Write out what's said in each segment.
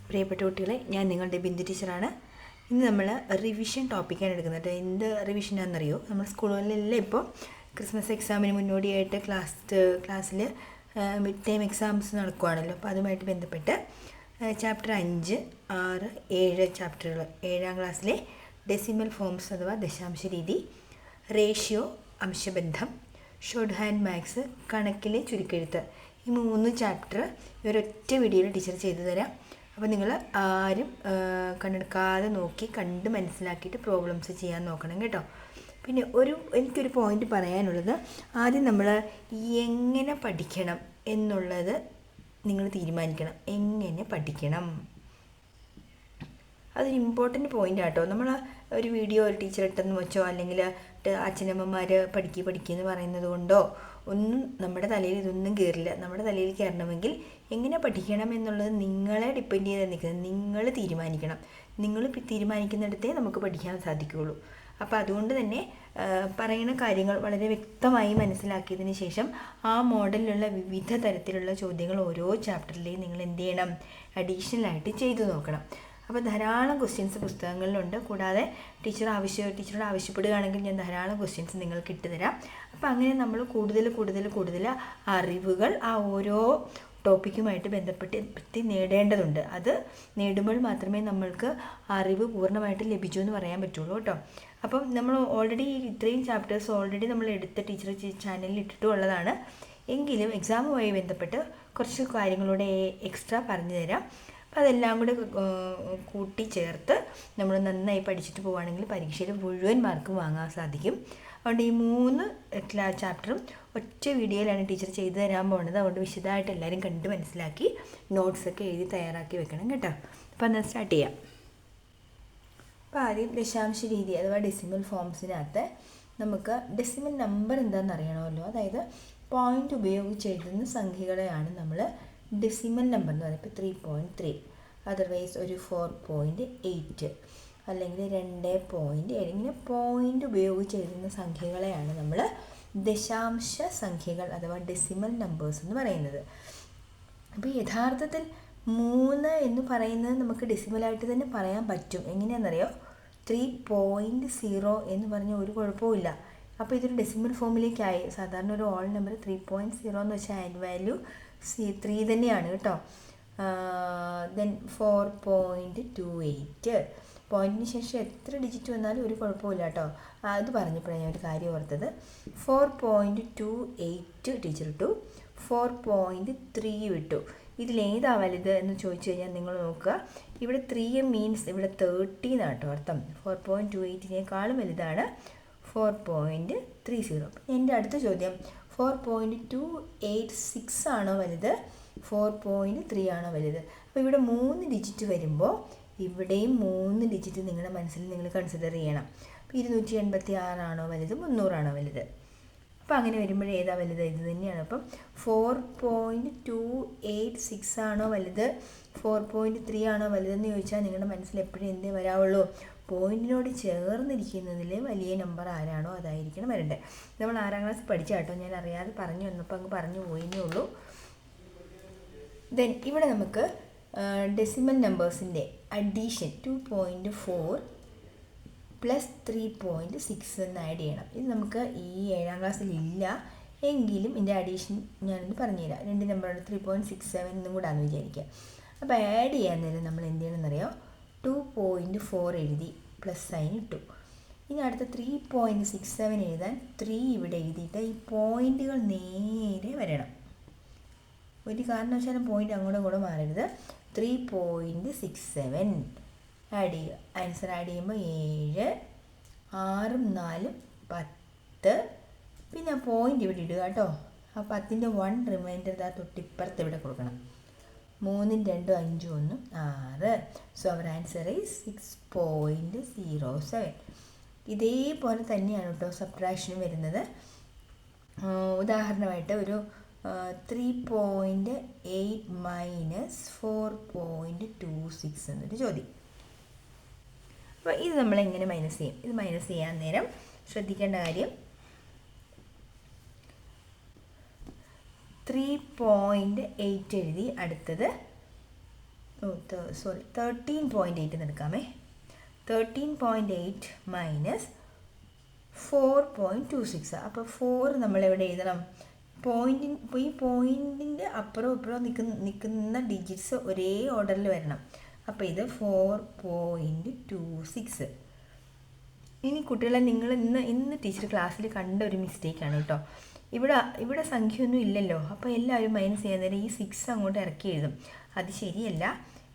പ്രിയപ്പെട്ട കുട്ടികളെ, ഞാൻ നിങ്ങളുടെ ബിന്ദു ടീച്ചറാണ്. ഇന്ന് നമ്മൾ റിവിഷൻ ടോപ്പിക്കാണ് എടുക്കുന്നത്. എന്ത് റിവിഷനാണെന്നറിയോ? നമ്മൾ സ്കൂളുകളിലെല്ലാം ഇപ്പോൾ ക്രിസ്മസ് എക്സാമിന് മുന്നോടിയായിട്ട് ക്ലാസ്സിൽ മിഡ് ടൈം എക്സാംസ് നടക്കുകയാണല്ലോ. അപ്പോൾ അതുമായിട്ട് ബന്ധപ്പെട്ട് ചാപ്റ്റർ 5, 6, 7 ചാപ്റ്ററുകൾ 7ാം ക്ലാസ്സിലെ ഡെസിമൽ ഫോംസ് അഥവാ ദശാംശ രീതി, റേഷ്യോ അംശബന്ധം, ഷോർട്ട് ഹാൻഡ് മാത്സ്, കണക്കിലെ ചുരുക്കെഴുത്ത്, ഈ 3 ചാപ്റ്റർ ഒരൊറ്റ വീഡിയോയിൽ ടീച്ചർ ചെയ്തു തരാം. അപ്പോൾ നിങ്ങൾ ആരും കണ്ണെടുക്കാതെ നോക്കി കണ്ട് മനസ്സിലാക്കിയിട്ട് പ്രോബ്ലംസ് ചെയ്യാൻ നോക്കണം കേട്ടോ. പിന്നെ എനിക്കൊരു പോയിന്റ് പറയാനുള്ളത്, ആദ്യം നമ്മൾ എങ്ങനെ പഠിക്കണം എന്നുള്ളത് നിങ്ങൾ തീരുമാനിക്കണം. എങ്ങനെ പഠിക്കണം, അതൊരു ഇമ്പോർട്ടൻറ്റ് പോയിൻ്റ് ആട്ടോ. നമ്മൾ ഒരു വീഡിയോ ഒരു ടീച്ചർ ഇട്ടെന്ന് വെച്ചോ, അല്ലെങ്കിൽ അച്ഛനമ്മമാർ പഠിക്കുക പറയുന്നത് കൊണ്ടോ ഒന്നും നമ്മുടെ തലയിൽ ഇതൊന്നും കയറില്ല. നമ്മുടെ തലയിൽ കയറണമെങ്കിൽ എങ്ങനെ പഠിക്കണം എന്നുള്ളത് നിങ്ങളെ ഡിപ്പെൻഡ് ചെയ്ത് നിൽക്കുന്നത്. നിങ്ങൾ തീരുമാനിക്കണം. നിങ്ങൾ തീരുമാനിക്കുന്നിടത്തേ നമുക്ക് പഠിക്കാൻ സാധിക്കുകയുള്ളൂ. അപ്പോൾ അതുകൊണ്ട് തന്നെ പറയുന്ന കാര്യങ്ങൾ വളരെ വ്യക്തമായി മനസ്സിലാക്കിയതിന് ശേഷം ആ മോഡലിലുള്ള വിവിധ തരത്തിലുള്ള ചോദ്യങ്ങൾ ഓരോ ചാപ്റ്ററിലെയും നിങ്ങൾ എന്ത് ചെയ്യണം, അഡീഷണലായിട്ട് ചെയ്തു നോക്കണം. അപ്പോൾ ധാരാളം ക്വസ്റ്റ്യൻസ് പുസ്തകങ്ങളിലുണ്ട്. കൂടാതെ ടീച്ചറോട് ആവശ്യപ്പെടുകയാണെങ്കിൽ ഞാൻ ധാരാളം ക്വസ്റ്റ്യൻസ് നിങ്ങൾക്ക് ഇട്ടുതരാം. അപ്പോൾ അങ്ങനെ നമ്മൾ കൂടുതൽ അറിവുകൾ ആ ഓരോ ടോപ്പിക്കുമായിട്ട് ബന്ധപ്പെട്ട് നേടേണ്ടതുണ്ട്. അത് നേടുമ്പോൾ മാത്രമേ നമ്മൾക്ക് അറിവ് പൂർണ്ണമായിട്ട് ലഭിച്ചു എന്ന് പറയാൻ പറ്റുള്ളൂ കേട്ടോ. അപ്പം നമ്മൾ ഓൾറെഡി ഇത്രയും ചാപ്റ്റേഴ്സ് നമ്മൾ എടുത്ത ടീച്ചർ ചാനലിൽ ഇട്ടിട്ടുള്ളതാണ്. എങ്കിലും എക്സാമുമായി ബന്ധപ്പെട്ട് കുറച്ച് കാര്യങ്ങളൂടെ എക്സ്ട്രാ പറഞ്ഞു തരാം. അപ്പോൾ അതെല്ലാം കൂടെ കൂട്ടി ചേർത്ത് നമ്മൾ നന്നായി പഠിച്ചിട്ട് പോവുകയാണെങ്കിൽ പരീക്ഷയിൽ മുഴുവൻ മാർക്ക് വാങ്ങാൻ സാധിക്കും. അതുകൊണ്ട് ഈ 3 ചാപ്റ്ററും ഒറ്റ വീഡിയോയിലാണ് ടീച്ചർ ചെയ്തു തരാൻ പോകുന്നത്. അതുകൊണ്ട് വിശദമായിട്ട് എല്ലാവരും കണ്ട് മനസ്സിലാക്കി നോട്ട്സൊക്കെ എഴുതി തയ്യാറാക്കി വെക്കണം കേട്ടോ. അപ്പോൾ എന്നാൽ സ്റ്റാർട്ട് ചെയ്യാം. അപ്പോൾ ആദ്യം ദശാംശ രീതി അഥവാ ഡെസിമൽ ഫോംസിനകത്ത് നമുക്ക് ഡെസിമൽ നമ്പർ എന്താണെന്ന് അറിയണമല്ലോ. അതായത് പോയിൻ്റ് ഉപയോഗിച്ച് എഴുതുന്ന സംഖ്യകളെയാണ് നമ്മൾ ഡെസിമൽ നമ്പർ എന്ന് പറയുന്നത്. ഇപ്പോൾ 3.3, അതർവൈസ് ഒരു 4.8 അല്ലെങ്കിൽ 2.7, ഇങ്ങനെ പോയിൻ്റ് ഉപയോഗിച്ച് എഴുതുന്ന സംഖ്യകളെയാണ് നമ്മൾ ദശാംശ സംഖ്യകൾ അഥവാ ഡെസിമൽ നമ്പേഴ്സ് എന്ന് പറയുന്നത്. അപ്പോൾ യഥാർത്ഥത്തിൽ 3 എന്ന് പറയുന്നത് നമുക്ക് ഡെസിമലായിട്ട് തന്നെ പറയാൻ പറ്റും. എങ്ങനെയാണെന്നറിയോ? 3.0 എന്ന് പറഞ്ഞാൽ ഒരു കുഴപ്പമില്ല. അപ്പോൾ ഇതൊരു ഡെസിമൽ ഫോമിലേക്കായി. സാധാരണ ഒരു ഓൾ നമ്പർ 3.0 എന്ന് വെച്ചാൽ ആഡ് വാല്യൂ 3 തന്നെയാണ് കേട്ടോ. ദെൻ 4.28, പോയിൻറ്റിന് ശേഷം എത്ര ഡിജിറ്റ് വന്നാലും ഒരു കുഴപ്പമില്ല കേട്ടോ. അത് പറഞ്ഞപ്പോഴാണ് ഞാൻ ഒരു കാര്യം ഓർത്തത്. 4.28 ടീച്ചർ ഇട്ടു, 4.3 വിട്ടു. ഇതിലേതാ വലുത് എന്ന് ചോദിച്ചു കഴിഞ്ഞാൽ നിങ്ങൾ നോക്കുക. ഇവിടെ 3 മീൻസ് ഇവിടെ 30 എന്നാണ് കേട്ടോ അർത്ഥം. 4.28നേക്കാളും വലുതാണ് 4.30. എൻ്റെ അടുത്ത ചോദ്യം 4.286 ആണോ വലുത്, 4.3 ആണോ വലുത്? അപ്പോൾ ഇവിടെ 3 ഡിജിറ്റ് വരുമ്പോൾ ഇവിടെയും 3 ഡിജിറ്റ് നിങ്ങളുടെ മനസ്സിൽ നിങ്ങൾ കൺസിഡർ ചെയ്യണം. അപ്പോൾ 286 ആണോ വലുത്, 300 ആണോ വലുത്? അപ്പോൾ അങ്ങനെ വരുമ്പോഴേ ഏതാ വലുത്? ഇത് തന്നെയാണ്. അപ്പം 4.286 ആണോ വലുത്, 4.3 ആണോ വലുതെന്ന് ചോദിച്ചാൽ നിങ്ങളുടെ മനസ്സിൽ എപ്പോഴും എന്തേ വരാവുള്ളൂ? പോയിൻറ്റിനോട് ചേർന്നിരിക്കുന്നതിൽ വലിയ നമ്പർ ആരാണോ അതായിരിക്കണം വരേണ്ടത്. നമ്മൾ 6ാം ക്ലാസ് പഠിച്ച കേട്ടോ, ഞാൻ അറിയാതെ പറഞ്ഞു വന്നപ്പോൾ അങ്ങ് പറഞ്ഞു പോയിന്നേ ഉള്ളൂ. ദെൻ ഇവിടെ നമുക്ക് ഡെസിമൽ നമ്പേഴ്സിൻ്റെ അഡീഷൻ 2.4 പ്ലസ് 3.6 എന്ന് ആഡ് ചെയ്യണം. ഇത് നമുക്ക് ഈ 7ാം ക്ലാസ്സിൽ ഇല്ല, എങ്കിലും ഇതിൻ്റെ അഡീഷൻ ഞാനൊന്ന് പറഞ്ഞുതരാം. 2 നമ്പറുണ്ട്, 3.67 എന്നും കൂടെ ആണെന്ന് വിചാരിക്കുക. അപ്പോൾ ആഡ് ചെയ്യാൻ നേരം നമ്മൾ എന്ത് ചെയ്യണമെന്നറിയോ? 2.4 എഴുതി പ്ലസ് സൈൻ ഇട്ടു. ഇനി അടുത്ത 3.67 എഴുതാൻ 3 ഇവിടെ എഴുതിയിട്ട് ഈ പോയിൻറ്റുകൾ നേരെ വരണം. ഒരു കാരണവശാലും പോയിൻ്റ് അങ്ങോട്ടും കൂടെ മാറരുത്. 3.67 ആഡ് ചെയ്യുക. ആൻസർ ആഡ് ചെയ്യുമ്പോൾ 7, 6, 4, 10. പിന്നെ ആ പോയിൻ്റ് ഇവിടെ ഇടുക കേട്ടോ. ആ 10ൻ്റെ 1 റിമൈൻഡർ ഇതാ തൊട്ടിപ്പുറത്ത് ഇവിടെ കൊടുക്കണം. 3, 2, 5, 1, 6. So our answer is 6.07. ഇതേപോലെ തന്നെയാണ് കേട്ടോ സബ്ട്രാക്ഷനും വരുന്നത്. ഉദാഹരണമായിട്ട് ഒരു 3.8 മൈനസ് 4.26 എന്നൊരു ചോദ്യം. അപ്പോൾ ഇത് നമ്മളെങ്ങനെ മൈനസ് ചെയ്യും? ഇത് മൈനസ് ചെയ്യാൻ നേരം ശ്രദ്ധിക്കേണ്ട കാര്യം 3.8 എഴുതി. അടുത്തത് സോറി 13.8 എടുക്കാമേ. 13.8 മൈനസ് 4.26. അപ്പോൾ 4 നമ്മളെവിടെ എഴുതണം? ഈ പോയിൻറ്റിൻ്റെ അപ്പുറം ഇപ്പുറം നിൽക്കുന്ന ഡിജിറ്റ്സ് ഒരേ ഓർഡറിൽ വരണം. അപ്പോൾ ഇത് 4.26. ഇനി കുട്ടികളെ, നിങ്ങൾ ഇന്ന് ടീച്ചർ ക്ലാസ്സിൽ കണ്ട ഒരു മിസ്റ്റേക്കാണ് കേട്ടോ. ഇവിടെ സംഖ്യയൊന്നും ഇല്ലല്ലോ. അപ്പോൾ എല്ലാവരും മൈനസ് ചെയ്യാൻ നേരം ഈ 6 അങ്ങോട്ട് ഇറക്കി എഴുതും. അത് ശരിയല്ല.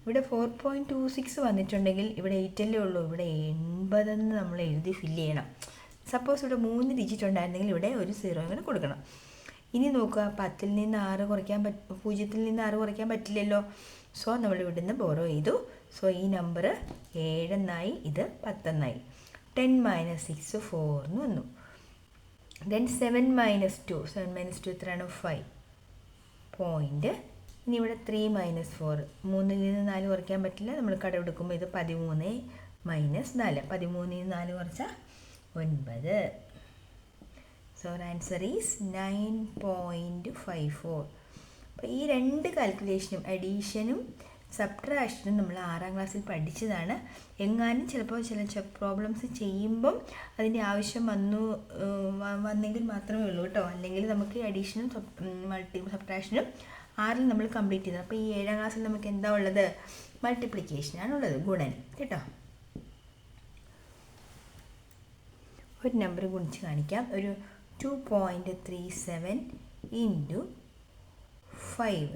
ഇവിടെ 4.26 വന്നിട്ടുണ്ടെങ്കിൽ ഇവിടെ 8 അല്ലേ ഉള്ളൂ. ഇവിടെ 80 നമ്മൾ എഴുതി ഫില്ല് ചെയ്യണം. സപ്പോസ് ഇവിടെ 3 ഡിജിറ്റ് ഉണ്ടായിരുന്നെങ്കിൽ ഇവിടെ ഒരു 0 ഇങ്ങനെ കൊടുക്കണം. ഇനി നോക്കുക, 10ൽ നിന്ന് 6 കുറയ്ക്കാൻ 0ൽ നിന്ന് 6 കുറയ്ക്കാൻ പറ്റില്ലല്ലോ. സോ നമ്മൾ ഇവിടുന്ന് ബോറോ ചെയ്തു. സോ ഈ നമ്പർ 7 എന്നായി, ഇത് 10 എന്നായി. 10 - 6 4 എന്ന് വന്നു. ദെൻ 7 - 2 എത്രയാണ്? 5 പോയിൻറ്റ്. ഇനി ഇവിടെ 3 - 4, 3ൽ നിന്ന് 4 കുറയ്ക്കാൻ പറ്റില്ല. നമ്മൾ കടമെടുക്കുമ്പോൾ ഇത് 13 - 4, 13ൽ നിന്ന് 4 കുറച്ചാൽ 9. So answer is 9.54. അപ്പോൾ ഈ രണ്ട് കാൽക്കുലേഷനും, അഡീഷനും സബ്ട്രാക്ഷനും നമ്മൾ 6ാം ക്ലാസ്സിൽ പഠിച്ചതാണ്. എങ്ങാനും ചിലപ്പോൾ ചില പ്രോബ്ലംസ് ചെയ്യുമ്പം അതിൻ്റെ ആവശ്യം വന്നെങ്കിൽ മാത്രമേ ഉള്ളൂ കേട്ടോ. അല്ലെങ്കിൽ നമുക്ക് അഡീഷനും സബ്ട്രാക്ഷനും 6ൽ നമ്മൾ കംപ്ലീറ്റ് ചെയ്തത്. അപ്പോൾ ഈ 7ാം ക്ലാസ്സിൽ നമുക്ക് എന്താ ഉള്ളത്? മൾട്ടിപ്ലിക്കേഷനാണുള്ളത്, ഗുണനം കേട്ടോ. ഒരു നമ്പർ ഗുണിച്ച് കാണിക്കാം. ഒരു 2.37 × 5.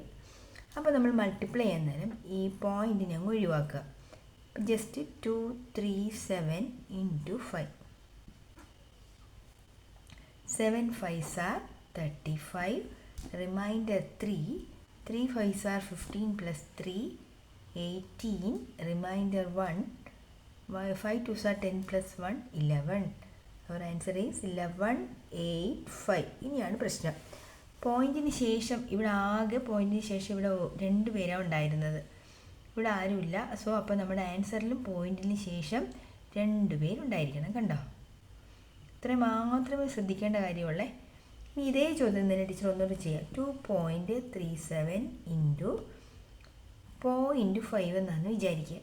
അപ്പോൾ നമ്മൾ മൾട്ടിപ്ലൈ ചെയ്യാൻ നേരം ഈ പോയിൻറ്റിനെ അങ്ങ് ഒഴിവാക്കുക. Just 237 × 5. 7 5s are 35. Remainder 3. 3 5s are 15 plus 3 18. Remainder 1. 5 2s are 10 plus 1 11. Our answer is 11.85. ഇനിയാണ് പ്രശ്നം. പോയിൻറ്റിന് ശേഷം ഇവിടെ ആകെ പോയിൻറ്റിന് ശേഷം ഇവിടെ 2 പേരാണ് ഉണ്ടായിരുന്നത്. ഇവിടെ ആരുമില്ല. സോ അപ്പോൾ നമ്മുടെ ആൻസറിലും പോയിൻറ്റിന് ശേഷം 2 പേരുണ്ടായിരിക്കണം. കണ്ടോ? ഇത്രയും മാത്രമേ ശ്രദ്ധിക്കേണ്ട കാര്യമുള്ളേ. ഇനി ഇതേ ചോദ്യം തന്നെ ടീച്ചർ ഒന്നുകൂടി ചെയ്യാം. 2.37 × 0.5 എന്നാണ് വിചാരിക്കുക.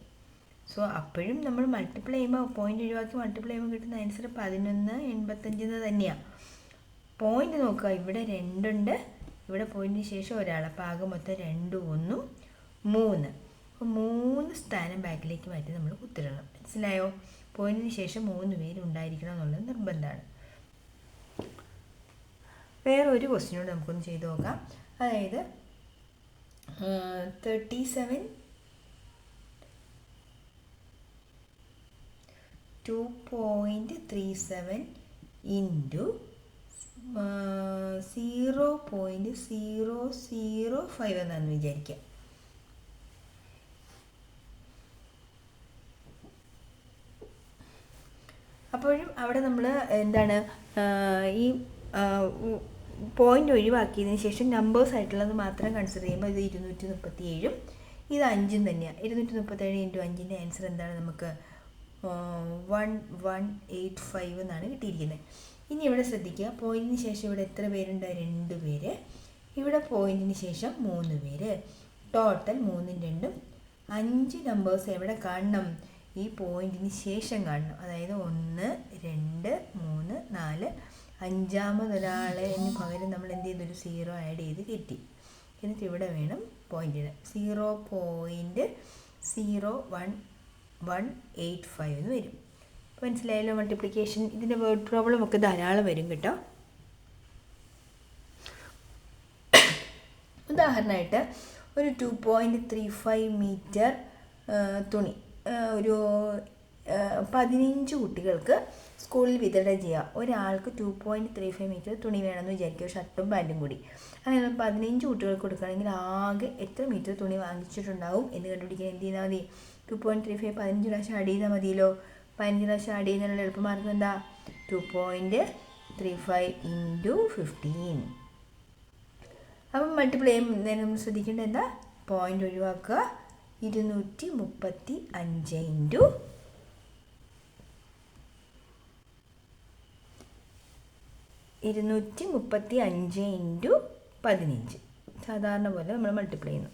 സോ അപ്പോഴും നമ്മൾ മൾട്ടിപ്ലൈ ചെയ്യുമ്പോൾ പോയിൻ്റ് ഒഴിവാക്കി മൾട്ടിപ്ലൈ ചെയ്യുമ്പോൾ കിട്ടുന്ന ആൻസർ 11.85 തന്നെയാണ്. പോയിൻ്റ് നോക്കുക, ഇവിടെ 2 ഉണ്ട്, ഇവിടെ പോയിൻറ്റിന് ശേഷം ഒരാൾ. അപ്പോൾ ആകെ മൊത്തം 2 1 3. അപ്പോൾ 3 സ്ഥാനം ബാക്കിലേക്ക് മാറ്റി നമ്മൾ കുത്തിടണം. മനസ്സിലായോ? പോയിൻറ്റിന് ശേഷം 3 പേര് ഉണ്ടായിരിക്കണം എന്നുള്ളത് നിർബന്ധമാണ്. വേറെ ഒരു ക്വസ്റ്റ്യനോട് നമുക്കൊന്ന് ചെയ്ത് നോക്കാം. അതായത് 2.37 × 0.005 എന്നാന്ന് വിചാരിക്കുക. അപ്പോഴും അവിടെ നമ്മൾ എന്താണ് ഈ പോയിൻ്റ് ഒഴിവാക്കിയതിന് ശേഷം നമ്പേഴ്സ് ആയിട്ടുള്ളത് മാത്രം കൺസിഡർ ചെയ്യുമ്പോൾ ഇത് 237ഉം ഇത് 5ഉം തന്നെയാണ്. 237 × 5ൻ്റെ ആൻസർ എന്താണ്? നമുക്ക് 1185 എന്നാണ് കിട്ടിയിരിക്കുന്നത്. ഇനി ഇവിടെ ശ്രദ്ധിക്കുക, പോയിൻറ്റിന് ശേഷം ഇവിടെ എത്ര പേരുണ്ട്? 2 പേര്. ഇവിടെ പോയിൻറ്റിന് ശേഷം 3 പേര്. ടോട്ടൽ 3ഉം 2ഉം 5 നമ്പേഴ്സ് എവിടെ കാണണം? ഈ പോയിൻറ്റിന് ശേഷം കാണണം. അതായത് 1 2 3 4 5ാമതൊരാളെ പകരം നമ്മൾ എന്ത് ചെയ്തു? ഒരു 0 ആഡ് ചെയ്ത് കയറ്റി. എന്നിട്ട് ഇവിടെ വേണം പോയിൻറ്റിന് 0.01185 എന്ന് വരും. മനസ്സിലായല്ലോ മൾട്ടിപ്ലിക്കേഷൻ? ഇതിൻ്റെ വേർഡ് പ്രോബ്ലം ഒക്കെ ധാരാളം വരും കേട്ടോ. ഉദാഹരണമായിട്ട് ഒരു 2.35 മീറ്റർ തുണി ഒരു 15 കുട്ടികൾക്ക് സ്കൂളിൽ വിതരണം ചെയ്യുക. ഒരാൾക്ക് 2.35 മീറ്റർ തുണി വേണമെന്ന് വിചാരിക്കുക, ഷർട്ടും പാൻറ്റും കൂടി. അങ്ങനെ 15 കുട്ടികൾക്ക് കൊടുക്കുകയാണെങ്കിൽ ആകെ എത്ര മീറ്റർ തുണി വാങ്ങിച്ചിട്ടുണ്ടാവും എന്ന് കണ്ടുപിടിക്കാൻ എന്ത് ചെയ്താൽ മതി? 2.35 15 പ്രാവശ്യം ആഡ് ചെയ്താൽ മതിയല്ലോ. 15 പ്രാവശ്യം ആഡ് ചെയ്യുന്നതിനുള്ള എളുപ്പമാർഗം എന്താ? 2.35 × 15. അപ്പം മൾട്ടിപ്ലൈ ചെയ്യുമ്പോൾ നമ്മൾ ശ്രദ്ധിക്കേണ്ടത് എന്താ? പോയിൻ്റ് ഒഴിവാക്കുക. 235 × 15 സാധാരണ പോലെ നമ്മൾ മൾട്ടിപ്ലൈ ചെയ്യുന്നു.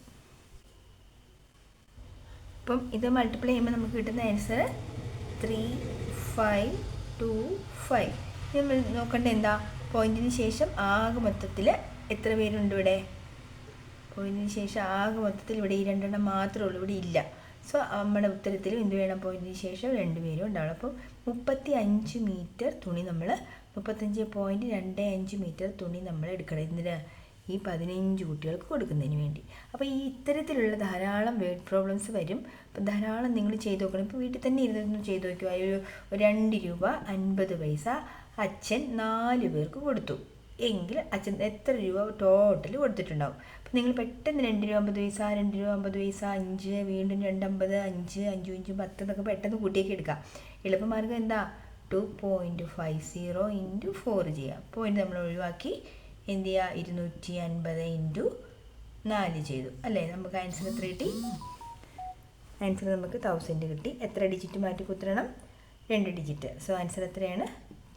അപ്പം ഇത് മൾട്ടിപ്ലൈ ചെയ്യുമ്പോൾ നമുക്ക് കിട്ടുന്ന ആൻസർ 3525. നമ്മൾ നോക്കേണ്ട എന്താ, പോയിന്റിന് ശേഷം ആകെ മൊത്തത്തിൽ എത്ര പേരുണ്ട് ഇവിടെ? പോയിന്റിന് ശേഷം ആകെ മൊത്തത്തിൽ ഇവിടെ ഈ രണ്ടെണ്ണം മാത്രമേ ഉള്ളൂ, ഇവിടെ ഇല്ല. സോ നമ്മുടെ ഉത്തരത്തിൽ എന്ത് വേണം? പോയിന്റിന് ശേഷം 2 പേരും ഉണ്ടാവണം. അപ്പം 35 മീറ്റർ തുണി നമ്മൾ 35.25 മീറ്റർ തുണി നമ്മൾ എടുക്കണം. എന്തിന്? ഈ 15 കുട്ടികൾക്ക് കൊടുക്കുന്നതിന് വേണ്ടി. അപ്പോൾ ഈ ഇത്തരത്തിലുള്ള ധാരാളം വേർഡ് പ്രോബ്ലംസ് വരും. അപ്പം ധാരാളം നിങ്ങൾ ചെയ്ത് നോക്കണം. ഇപ്പോൾ വീട്ടിൽ തന്നെ ഇരുന്നൊന്ന് ചെയ്ത് നോക്കുക. ഒരു 2 രൂപ 50 പൈസ അച്ഛൻ 4 പേർക്ക് കൊടുത്തു എങ്കിൽ അച്ഛൻ എത്ര രൂപ ടോട്ടൽ കൊടുത്തിട്ടുണ്ടാവും? അപ്പം നിങ്ങൾ പെട്ടെന്ന് 2 രൂപ 50 പൈസ, 2 രൂപ 50 പൈസ, 5, വീണ്ടും 250, 5, 5, 5, 10 എന്നൊക്കെ പെട്ടെന്ന് കൂട്ടിയൊക്കെ എടുക്കാം. എളുപ്പമാർഗ്ഗം എന്താ? 2.50 × 4 ചെയ്യാം. പോയിന്റ് നമ്മൾ ഒഴിവാക്കി എന്ത് ചെയ്യുക? 250 × 4 ചെയ്തു അല്ലേ? നമുക്ക് ആൻസർ എത്ര കിട്ടി? ആൻസർ നമുക്ക് 1000 കിട്ടി. എത്ര ഡിജിറ്റ് മാറ്റി കുത്തരണം? 2 ഡിജിറ്റ്. സോ ആൻസർ എത്രയാണ്?